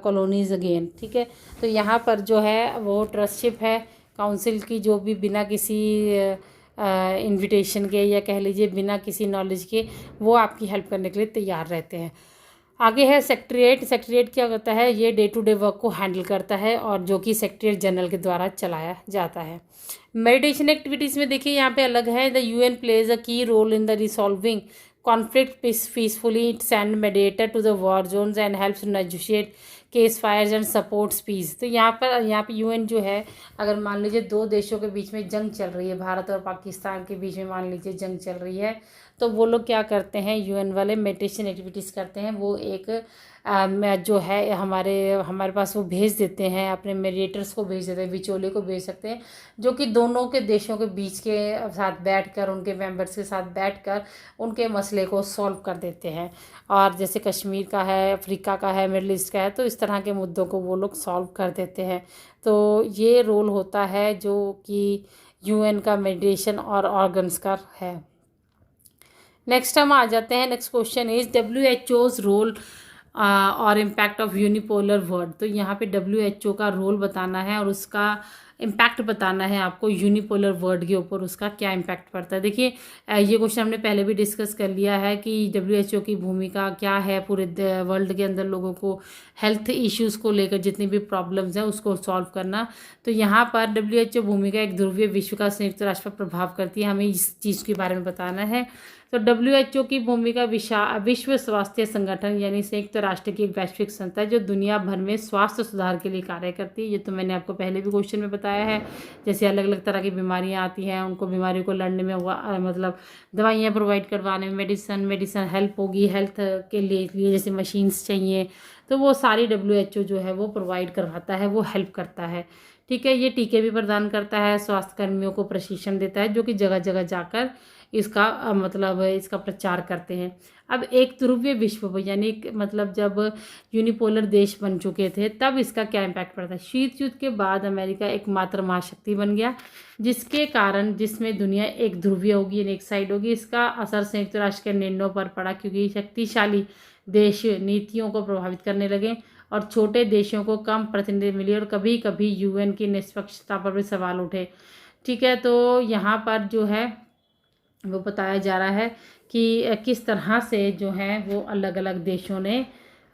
colonies again. ठीक है, तो यहाँ पर जो है वो ट्रस्टशिप है काउंसिल की, जो भी बिना किसी इनविटेशन के या कह लीजिए बिना किसी नॉलेज के वो आपकी हेल्प करने के लिए तैयार रहते हैं। आगे है सेक्रेटरीट क्या करता है, ये डे टू डे वर्क को हैंडल करता है और जो कि सेक्रेटरी जनरल के द्वारा चलाया जाता है। मेडिटेशन एक्टिविटीज़ में देखिए यहाँ पे अलग है। The UN plays a key role in the resolving conflict peacefully, it send mediator to the war zones and helps negotiate ceasefires and supports peace. तो यहाँ पे यूएन जो है, अगर मान लीजिए दो देशों के बीच में जंग चल रही है, भारत और पाकिस्तान के बीच में मान लीजिए जंग चल रही है, तो वो लोग क्या करते हैं, यूएन वाले मेडिटेशन एक्टिविटीज़ करते हैं। वो एक जो है हमारे पास वो भेज देते हैं, अपने मेडिएटर्स को भेज देते हैं, विचोले को भेज सकते हैं, जो कि दोनों के देशों के बीच के साथ बैठकर, उनके मेंबर्स के साथ बैठकर उनके मसले को सॉल्व कर देते हैं। और जैसे कश्मीर का है, अफ्रीका का है, मिडल ईस्ट का है, तो इस तरह के मुद्दों को वो लोग सॉल्व कर देते हैं। तो ये रोल होता है जो कि यूएन का मेडिटेशन और ऑर्गन्स का है। नेक्स्ट हम आ जाते हैं, next question is WHO's role और इम्पैक्ट ऑफ यूनिपोलर वर्ल्ड। तो यहाँ पे WHO का रोल बताना है और उसका इम्पैक्ट बताना है आपको यूनिपोलर वर्ल्ड के ऊपर, उसका क्या इम्पैक्ट पड़ता है। देखिए ये क्वेश्चन हमने पहले भी डिस्कस कर लिया है कि WHO की भूमिका क्या है पूरे वर्ल्ड के अंदर, लोगों को हेल्थ इश्यूज़ को लेकर जितनी भी प्रॉब्लम्स हैं उसको सॉल्व करना। तो यहाँ पर WHO भूमिका एक ध्रुवीय विश्व का संयुक्त राष्ट्र पर प्रभाव करती है, हमें इस चीज़ के बारे में बताना है। तो WHO की भूमिका विश्व स्वास्थ्य संगठन यानी संयुक्त राष्ट्र की एक वैश्विक संस्था है जो दुनिया भर में स्वास्थ्य सुधार के लिए कार्य करती है। ये तो मैंने आपको पहले भी क्वेश्चन में बताया है। जैसे अलग अलग तरह की बीमारियां आती हैं, उनको बीमारियों को लड़ने में मतलब दवाइयाँ प्रोवाइड करवाने में, मेडिसिन हेल्प होगी, हेल्थ के लिए जैसे मशीन्स चाहिए, तो वो सारी WHO जो है वो प्रोवाइड करवाता है, वो हेल्प करता है। ठीक है, ये टीके भी प्रदान करता है, स्वास्थ्य कर्मियों को प्रशिक्षण देता है, जो कि जगह जगह जाकर इसका मतलब इसका प्रचार करते हैं। अब एक ध्रुवीय विश्व यानी मतलब जब यूनिपोलर देश बन चुके थे तब इसका क्या इम्पैक्ट पड़ता है। शीत युद्ध के बाद अमेरिका एकमात्र महाशक्ति बन गया, जिसके कारण जिसमें दुनिया एक ध्रुवीय होगी यानी एक साइड होगी। इसका असर संयुक्त राष्ट्र के निर्णयों पर पड़ा, क्योंकि शक्तिशाली देश नीतियों को प्रभावित करने लगे और छोटे देशों को कम प्रतिनिधि मिली, और कभी कभी यूएन की निष्पक्षता पर भी सवाल उठे। ठीक है, तो यहाँ पर जो है वो बताया जा रहा है कि किस तरह से जो है वो अलग अलग देशों ने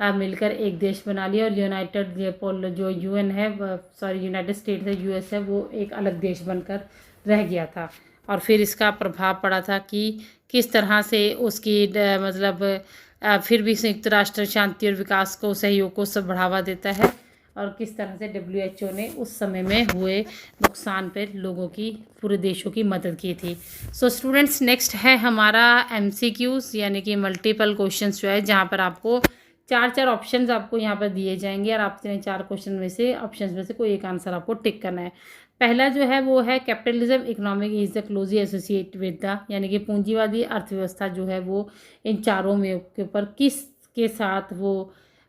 मिलकर एक देश बना लिया, और जो यूएन है, यूनाइटेड स्टेट्स है, यूएस है, वो एक अलग देश बनकर रह गया था। और फिर इसका प्रभाव पड़ा था कि किस तरह से उसकी मतलब फिर भी संयुक्त राष्ट्र शांति और विकास को, सहयोग को सब बढ़ावा देता है, और किस तरह से WHO ने उस समय में हुए नुकसान पर लोगों की, पूरे देशों की मदद की थी। सो स्टूडेंट्स, नेक्स्ट है हमारा MCQs यानी कि मल्टीपल क्वेश्चंस जो है, जहाँ पर आपको चार ऑप्शंस आपको यहाँ पर दिए जाएंगे और आपने 4 क्वेश्चन में से ऑप्शंस में से कोई एक आंसर आपको टिक करना है। पहला जो है वो है capitalism economic is the closely associate with the, यानी कि पूंजीवादी अर्थव्यवस्था जो है वो इन चारों में के ऊपर किस के साथ वो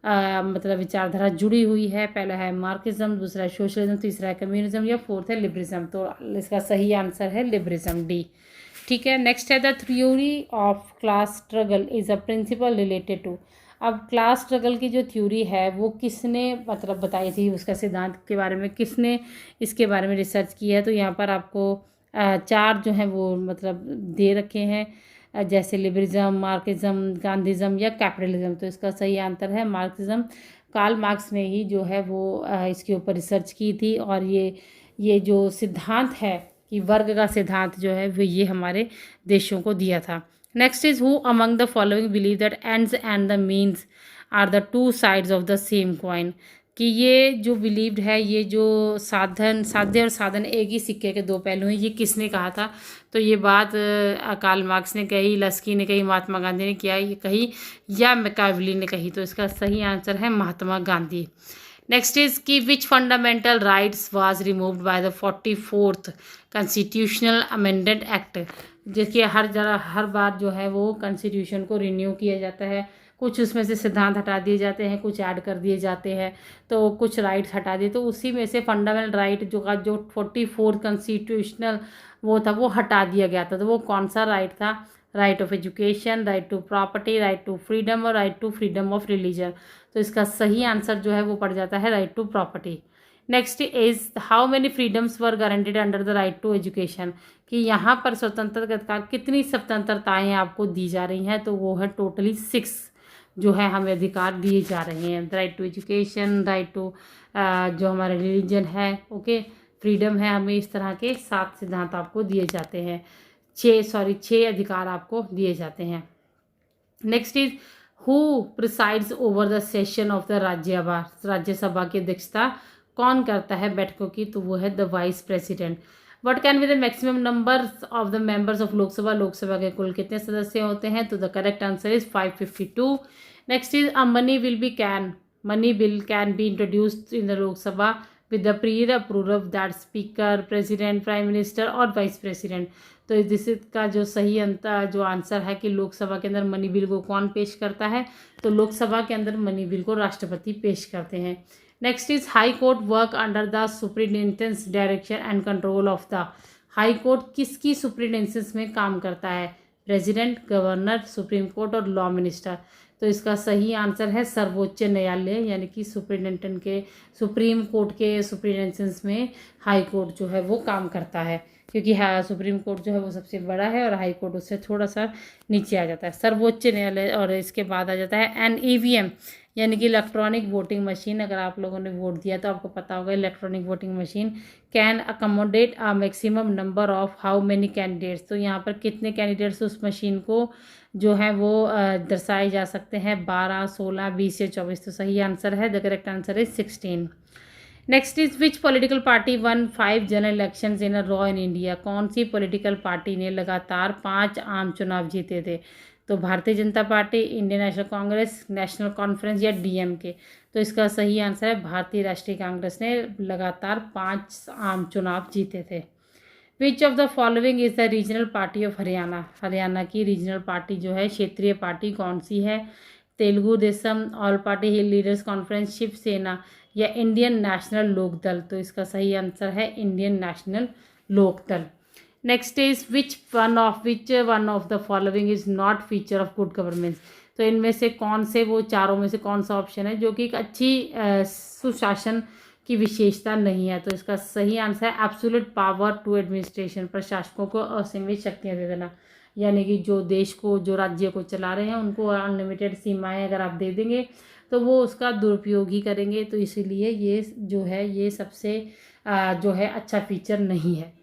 मतलब विचारधारा जुड़ी हुई है। पहला है मार्क्सिज्म, दूसरा है सोशलिज्म, तीसरा है कम्युनिज्म, या फोर्थ है लिबरलिज्म। तो इसका सही आंसर है लिबरलिज्म, डी। ठीक है, नेक्स्ट है the theory of class struggle is a principle related to. अब क्लास स्ट्रगल की जो थ्योरी है वो किसने मतलब बताई थी, उसका सिद्धांत के बारे में किसने इसके बारे में रिसर्च की है। तो यहाँ पर आपको 4 जो हैं वो मतलब दे रखे हैं, जैसे लिबरलिज्म, मार्क्सिज्म, गांधीज्म या कैपिटलिज्म। तो इसका सही आंसर है मार्क्सिज्म। कार्ल मार्क्स ने ही जो है वो इसके ऊपर रिसर्च की थी, और ये जो सिद्धांत है कि वर्ग का सिद्धांत जो है वो ये हमारे देशों को दिया था। Next is who among the following believe that ends and the means are the 2 sides of the same coin. कि ये जो बिलीव्ड है, ये जो साध्य और साधन एक ही सिक्के के 2 पहलू हैं, ये किसने कहा था। तो ये बात कार्ल मार्क्स ने कही, लस्की ने कही, महात्मा गांधी ने कही या मैकियावेली ने कही। तो इसका सही आंसर है महात्मा गांधी। नेक्स्ट इज कि which fundamental rights was removed by the 44th constitutional amendment act. देखिए हर बार जो है वो कॉन्स्टिट्यूशन को रिन्यू किया जाता है, कुछ उसमें से सिद्धांत हटा दिए जाते हैं, कुछ ऐड कर दिए जाते हैं, तो कुछ राइट्स हटा दिए। तो उसी में से फंडामेंटल राइट जो 44th कॉन्स्टिट्यूशनल वो था वो हटा दिया गया था। तो वो कौन सा राइट था। Right of education, right to property, right to freedom और right to freedom of religion. तो इसका सही आंसर जो है वो पड़ जाता है right to property. Next is how many freedoms were guaranteed under the right to education. कि यहाँ पर स्वतंत्रता कितनी स्वतंत्रताएं आपको दी जा रही हैं। तो वो है टोटली 6 जो है हमें अधिकार दिए जा रहे हैं। Right to education, right to जो हमारा रिलीजन है, ओके, फ्रीडम है, हमें इस तरह के 7 सिद्धांत आपको दिए जाते हैं। 6 अधिकार आपको दिए जाते हैं। Next is who presides over the session of the Rajya Sabha की अध्यक्षता कौन करता है बैठकों की, तो वो है the vice president. What can be the maximum number of the members of Lok Sabha, Lok Sabha के कुल कितने सदस्य होते हैं, तो the correct answer is 552। Next is a money bill can be introduced in the Lok Sabha with the prior approval that speaker, president, prime minister और वाइस प्रेसिडेंट। तो इसका जो सही जो आंसर है कि लोकसभा के अंदर मनी बिल को कौन पेश करता है, तो लोकसभा के अंदर मनी बिल को राष्ट्रपति पेश करते हैं। Next is high court work under the superintendence direction and control of the. High court किसकी सुप्रिंटेंडेंस में काम करता है, प्रेसिडेंट, गवर्नर, सुप्रीम कोर्ट और लॉ मिनिस्टर। तो इसका सही आंसर है सर्वोच्च न्यायालय, यानी कि सुप्रिंटेंडेंट के, सुप्रीम कोर्ट के सुप्रिंटेंडेंस में हाई कोर्ट जो है वो काम करता है, क्योंकि हाँ सुप्रीम कोर्ट जो है वो सबसे बड़ा है और हाई कोर्ट उससे थोड़ा सा नीचे आ जाता है, सर्वोच्च न्यायालय। और इसके बाद आ जाता है एन ईवीएम, यानी कि इलेक्ट्रॉनिक वोटिंग मशीन। अगर आप लोगों ने वोट दिया तो आपको पता होगा electronic voting machine can accommodate a maximum number of how many candidates. तो यहाँ पर कितने कैंडिडेट्स उस मशीन को जो है वो दर्शाए जा सकते हैं, 12, 16, 20 या 24। तो सही आंसर है, the correct answer is 16। Next is which political party one 5 general elections in a raw in India. कौन सी पॉलिटिकल पार्टी ने लगातार 5 आम चुनाव जीते थे, तो Bharatiya Janata party, Indian national Congress, national conference या डीएमके। तो इसका सही आंसर है भारतीय राष्ट्रीय कांग्रेस ने लगातार 5 आम चुनाव जीते थे। Which of the following is the regional party of Haryana. Haryana की रीजनल पार्टी जो है, क्षेत्रीय पार्टी कौन सी है, Telugu Desam, all party hill leaders conference, Shivsena या इंडियन नेशनल लोकदल। तो इसका सही आंसर है Indian national Lokdal. Next is which one of the following is not feature of good governance. तो इनमें से कौन से, वो चारों में से कौन सा ऑप्शन है जो कि एक अच्छी सुशासन की विशेषता नहीं है। तो इसका सही आंसर है एब्सोल्यूट पावर टू एडमिनिस्ट्रेशन, प्रशासकों को असीमित शक्तियां दे देना, यानी कि जो देश को, जो राज्य को चला रहे हैं उनको अनलिमिटेड सीमाएं अगर आप दे देंगे तो वो उसका दुरुपयोग ही करेंगे। तो इसीलिए ये जो है ये सबसे जो है अच्छा फीचर नहीं है।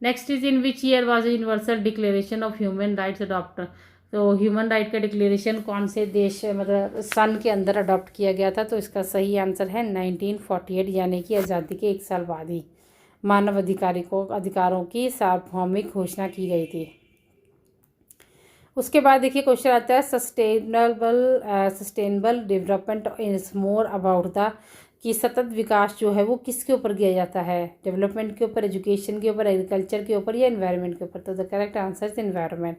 Next is in which year was universal declaration of human rights adopt. तो ह्यूमन राइट का डिक्लेरेशन कौन से देश, मतलब सन के अंदर अडॉप्ट किया गया था, तो इसका सही आंसर है 1948, यानी कि आज़ादी के 1 साल बाद ही मानव अधिकारों की सार्वभौमिक घोषणा की गई थी। उसके बाद देखिए क्वेश्चन आता है sustainable development is more about the, कि सतत विकास जो है वो किसके ऊपर किया जाता है, डेवलपमेंट के ऊपर, एजुकेशन के ऊपर, एग्रीकल्चर के ऊपर या एनवायरनमेंट के ऊपर। तो the correct answer is environment.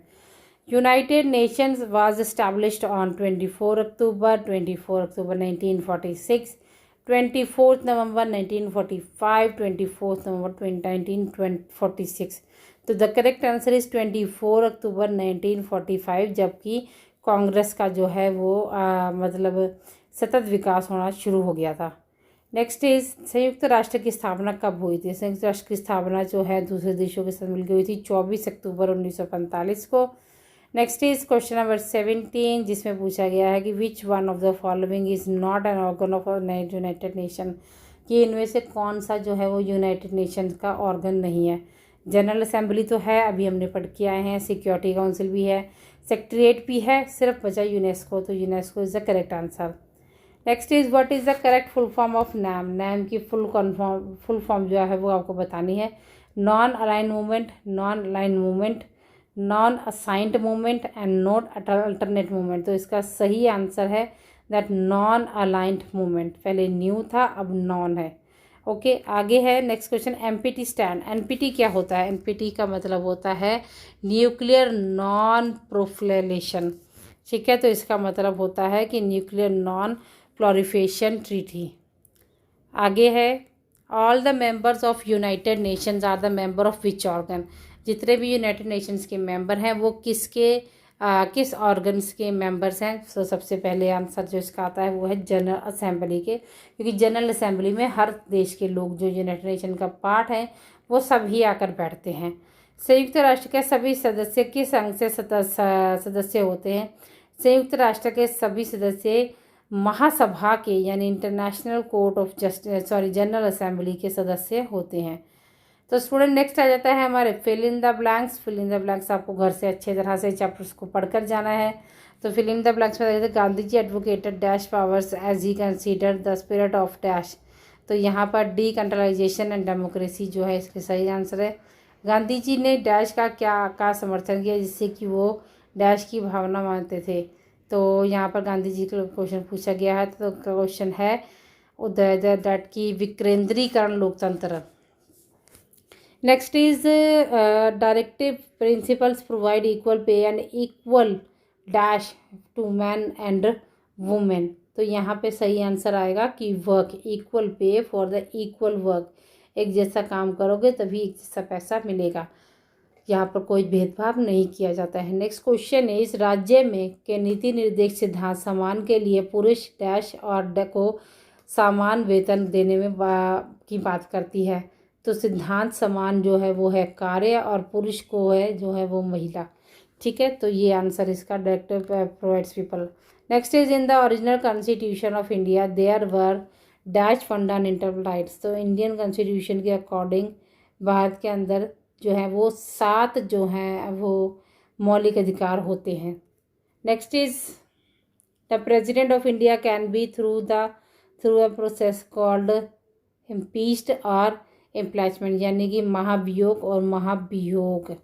United Nations was established on 24 अक्टूबर 1946, 24 नवंबर 1945, 24 नवंबर 1946। तो द करेक्ट आंसर इज 24 अक्टूबर 1945, जबकि कांग्रेस का जो है वो मतलब सतत विकास होना शुरू हो गया था। नेक्स्ट इज संयुक्त राष्ट्र की स्थापना कब हुई थी। संयुक्त राष्ट्र की स्थापना जो है दूसरे देशों के साथ मिलकर हुई थी 24 अक्टूबर 1945 को। नेक्स्ट इज क्वेश्चन नंबर 17, जिसमें पूछा गया है कि विच one of the following is not an organ of United nation, कि इनमें से कौन सा जो है वो यूनाइटेड नेशन का ऑर्गन नहीं है। जनरल असेंबली तो है, अभी हमने पढ़ के आए हैं, सिक्योरिटी काउंसिल भी है, सेक्रेटेरिएट भी है, सिर्फ बचा यूनेस्को। तो UNESCO is the correct answer. Next is what is the correct full form of NAM. NAM की फुल फॉर्म जो है वो आपको बतानी है। Non aligned movement, non aligned movement, non assigned movement and not alternate movement. तो इसका सही आंसर है दैट नॉन अलाइंड मूवमेंट। पहले न्यू था, अब नॉन है। ओके आगे है next question, NPT stand. NPT क्या होता है? एनपीटी का मतलब होता है न्यूक्लियर नॉन प्रोलिफरेशन। ठीक है, तो इसका मतलब होता है कि न्यूक्लियर नॉन प्रोलिफरेशन ट्रीटी। आगे है all the members of United Nations are the member of which organ. जितने भी यूनाइटेड नेशंस के मेंबर हैं वो किस ऑर्गन्स के मेंबर्स हैं। तो सबसे पहले आंसर जो इसका आता है वो है जनरल असेंबली के, क्योंकि जनरल असेंबली में हर देश के लोग जो यूनाइटेड नेशन का पार्ट हैं वो सभी आकर बैठते हैं। संयुक्त राष्ट्र के सभी सदस्य किस अंग से सदस्य होते हैं? संयुक्त राष्ट्र के सभी सदस्य महासभा के यानी international court of justice general assembly के सदस्य होते हैं। तो स्टूडेंट नेक्स्ट आ जाता है हमारे fill in the blanks. Fill in the blanks आपको घर से अच्छे तरह से चैप्टर्स को पढ़कर जाना है। तो फिल इन द ब्लैंक्स में देखते Gandhi ji advocated dash powers as he consider the spirit of dash. तो यहाँ पर डिसेंट्रलाइजेशन एंड डेमोक्रेसी जो है इसके सही आंसर है। गांधी जी ने डैश का समर्थन किया जिससे कि वो डैश की भावना मानते थे। तो यहाँ पर गांधी जी का क्वेश्चन पूछा गया है। तो क्वेश्चन है उदय दैट की विकेंद्रीकरण लोकतंत्र। Next is directive principles provide equal pay and equal dash to man and women. तो यहाँ पे सही आंसर आएगा कि work, equal pay for the equal work. एक जैसा काम करोगे तभी एक जैसा पैसा मिलेगा। यहाँ पर कोई भेदभाव नहीं किया जाता है। नेक्स्ट क्वेश्चन है इस राज्य में के नीति निर्देश सिद्धांत समान के लिए पुरुष डैश और को समान वेतन देने में की बात करती है। तो सिद्धांत समान जो है वो है कार्य और पुरुष को है जो है वो महिला। ठीक है, तो ये आंसर इसका directive provides people. Next is in the original constitution of India there were dash fundamental rights. तो इंडियन कॉन्स्टिट्यूशन के अकॉर्डिंग भारत के अंदर जो है वो 7 जो हैं वो मौलिक अधिकार होते हैं। Next is the president of India can be through a process called impeached और इम्पीचमेंट, यानी कि महाभियोग और महाभियोग,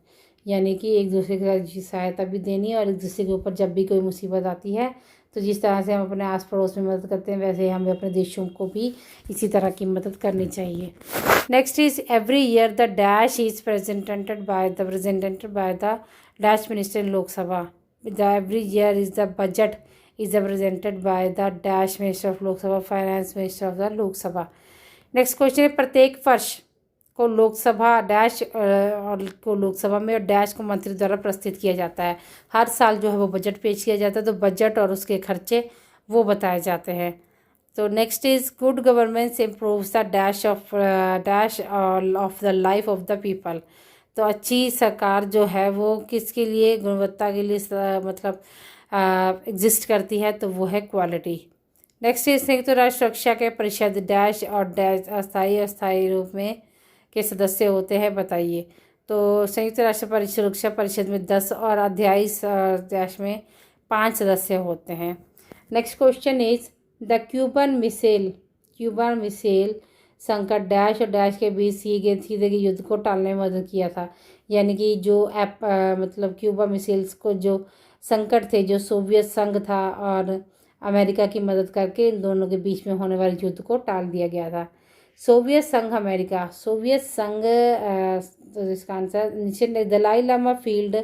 यानी कि एक दूसरे के साथ सहायता भी देनी और एक दूसरे के ऊपर जब भी कोई मुसीबत आती है तो जिस तरह से हम अपने आस पड़ोस में मदद करते हैं वैसे हमें अपने देशों को भी इसी तरह की मदद करनी चाहिए। Next is every year the dash is presented by the dash minister in Lok Sabha. The every year is the budget is presented by the dash minister of Lok Sabha, finance minister of the Lok Sabha. Next question है प्रत्येक वर्ष को लोकसभा डैश और को लोकसभा में और डैश को मंत्री द्वारा प्रस्तुत किया जाता है। हर साल जो है वो बजट पेश किया जाता है तो बजट और उसके खर्चे वो बताए जाते हैं। तो next is good governance improves the dash of the life of the people. तो अच्छी सरकार जो है वो किसके लिए, गुणवत्ता के लिए मतलब एग्जिस्ट करती है, तो वो है क्वालिटी। नेक्स्ट इज संयुक्त राष्ट्र सुरक्षा के परिषद डैश और डैश अस्थायी रूप में के सदस्य होते हैं, बताइए। तो संयुक्त राष्ट्र सुरक्षा परिषद में 10 और अध्यायी डैश में 5 सदस्य होते हैं। Next question is the Cuban missile संकट डैश और डैश के बीच सीधे युद्ध को टालने में मदद किया था। यानी कि जो मतलब क्यूबा मिसाइल्स को जो संकट थे, जो सोवियत संघ था और अमेरिका की मदद करके इन दोनों के बीच में होने वाले युद्ध को टाल दिया गया था। सोवियत संघ अमेरिका, सोवियत संघ तो इसका आंसर नीचे Dalai Lama fled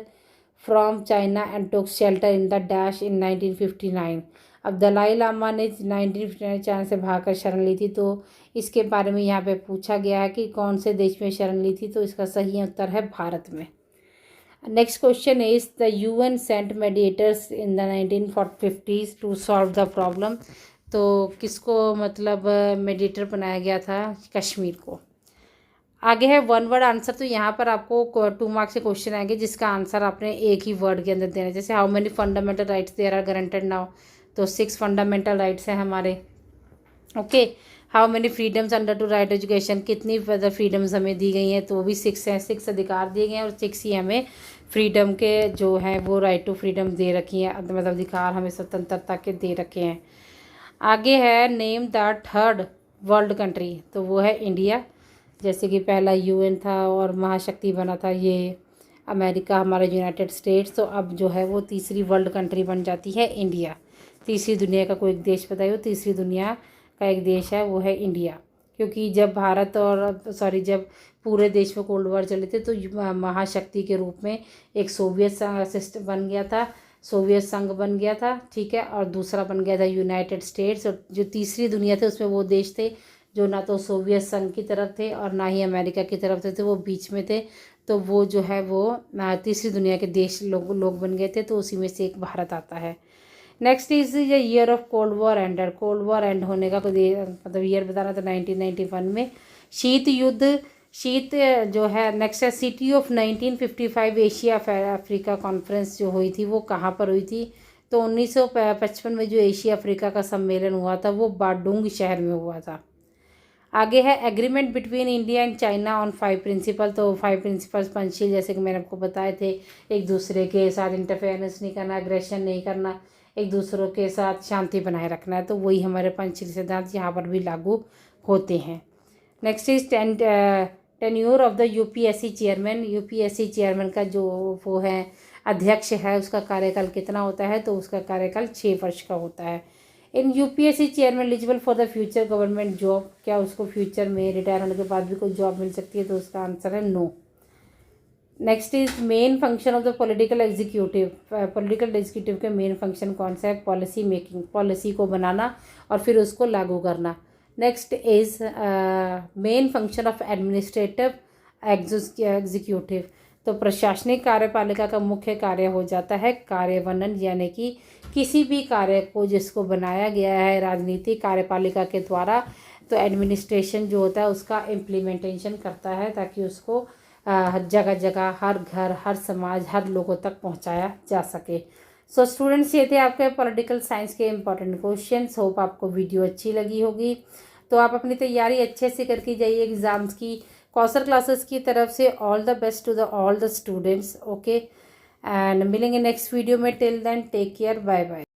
from China and took shelter in the dash in 1959। अब दलाई लामा ने 1959 चाइना से भागकर शरण ली थी, तो इसके बारे में यहाँ पे पूछा गया है कि कौन से देश में शरण ली थी, तो इसका सही उत्तर है भारत में। Next question is the UN sent mediators in the 1950s to solve the problem. तो किसको मतलब मेडिएटर बनाया गया था, कश्मीर को। आगे है वन वर्ड आंसर। तो यहाँ पर आपको 2 मार्क्स के क्वेश्चन आएंगे जिसका आंसर आपने एक ही वर्ड के अंदर देना है। जैसे how many fundamental rights there are guaranteed now, तो 6 फंडामेंटल राइट्स हैं हमारे। Okay, how many freedoms under to right education, कितनी फ्रीडम्स हमें दी गई हैं, तो वो भी 6 हैं। 6 अधिकार दिए गए हैं और 6 ही हमें फ्रीडम के जो है वो राइट टू फ्रीडम दे रखी हैं, मतलब अधिकार हमें स्वतंत्रता के दे रखे हैं। आगे है name the 3rd world country, तो वो है इंडिया। जैसे कि पहला UN था और महाशक्ति बना था ये अमेरिका, हमारा यूनाइटेड स्टेट्स, तो अब जो है वो तीसरी वर्ल्ड कंट्री बन जाती है इंडिया। तीसरी दुनिया का कोई एक देश बताइए, तीसरी दुनिया का एक देश है वो है इंडिया। क्योंकि जब जब पूरे देश में कोल्ड वॉर चले थे तो महाशक्ति के रूप में एक सोवियत सिस्टम बन गया था, सोवियत संघ बन गया था, ठीक है, और दूसरा बन गया था यूनाइटेड स्टेट्स। और जो तीसरी दुनिया थे उसमें वो देश थे जो ना तो सोवियत संघ की तरफ थे और ना ही अमेरिका की तरफ थे, वो बीच में थे। तो वो जो है वो तीसरी दुनिया के देश लोग बन गए थे, तो उसी में से एक भारत आता है। Next is the year of cold war ended. Cold war and होने का कोई मतलब ईयर बताना तो 1991 में शीत जो है। नेक्स्ट है city of 1955 Asia Africa conference जो हुई थी वो कहाँ पर हुई थी, तो 1955 में जो एशिया अफ्रीका का सम्मेलन हुआ था वो बाडुंग शहर में हुआ था। आगे है agreement between India and China on 5 principle. तो 5 प्रिंसिपल्स पंचशील जैसे कि मैंने आपको बताए थे, एक दूसरे के साथ इंटरफेरेंस नहीं करना, एग्रेशन नहीं करना, एक दूसरों के साथ शांति बनाए रखना है। तो वही हमारे पंचशील सिद्धांत यहाँ पर भी लागू होते हैं। Next is tenure of the UPSC chairman. UPSC chairman का जो वो है अध्यक्ष है, उसका कार्यकाल कितना होता है? तो उसका कार्यकाल 6 वर्ष का होता है। इन UPSC chairman eligible for the future government job. क्या उसको फ्यूचर में रिटायर होने के बाद भी कोई जॉब मिल सकती है? तो उसका आंसर है no. Next is main function of the political executive. Political executive के मेन फंक्शन कौन सा है? पॉलिसी मेकिंग, पॉलिसी को बनाना और फिर उसको लागू करना। Next is main function of administrative executive. तो प्रशासनिक कार्यपालिका का मुख्य कार्य हो जाता है कार्यान्वयन, यानी कि किसी भी कार्य को जिसको बनाया गया है राजनीतिक कार्यपालिका के द्वारा, तो एडमिनिस्ट्रेशन जो होता है उसका इम्प्लीमेंटेशन करता है ताकि उसको जगह जगह, हर घर, हर समाज, हर लोगों तक पहुंचाया जा सके। सो स्टूडेंट्स, ये थे आपके पॉलिटिकल साइंस के इंपॉर्टेंट क्वेश्चंस। होप आपको वीडियो अच्छी लगी होगी। तो आप अपनी तैयारी अच्छे से करके जाइए एग्ज़ाम्स की। कौसर क्लासेस की तरफ से all the best to the all the students. Okay, and मिलेंगे नेक्स्ट वीडियो में। Till then take care, bye bye.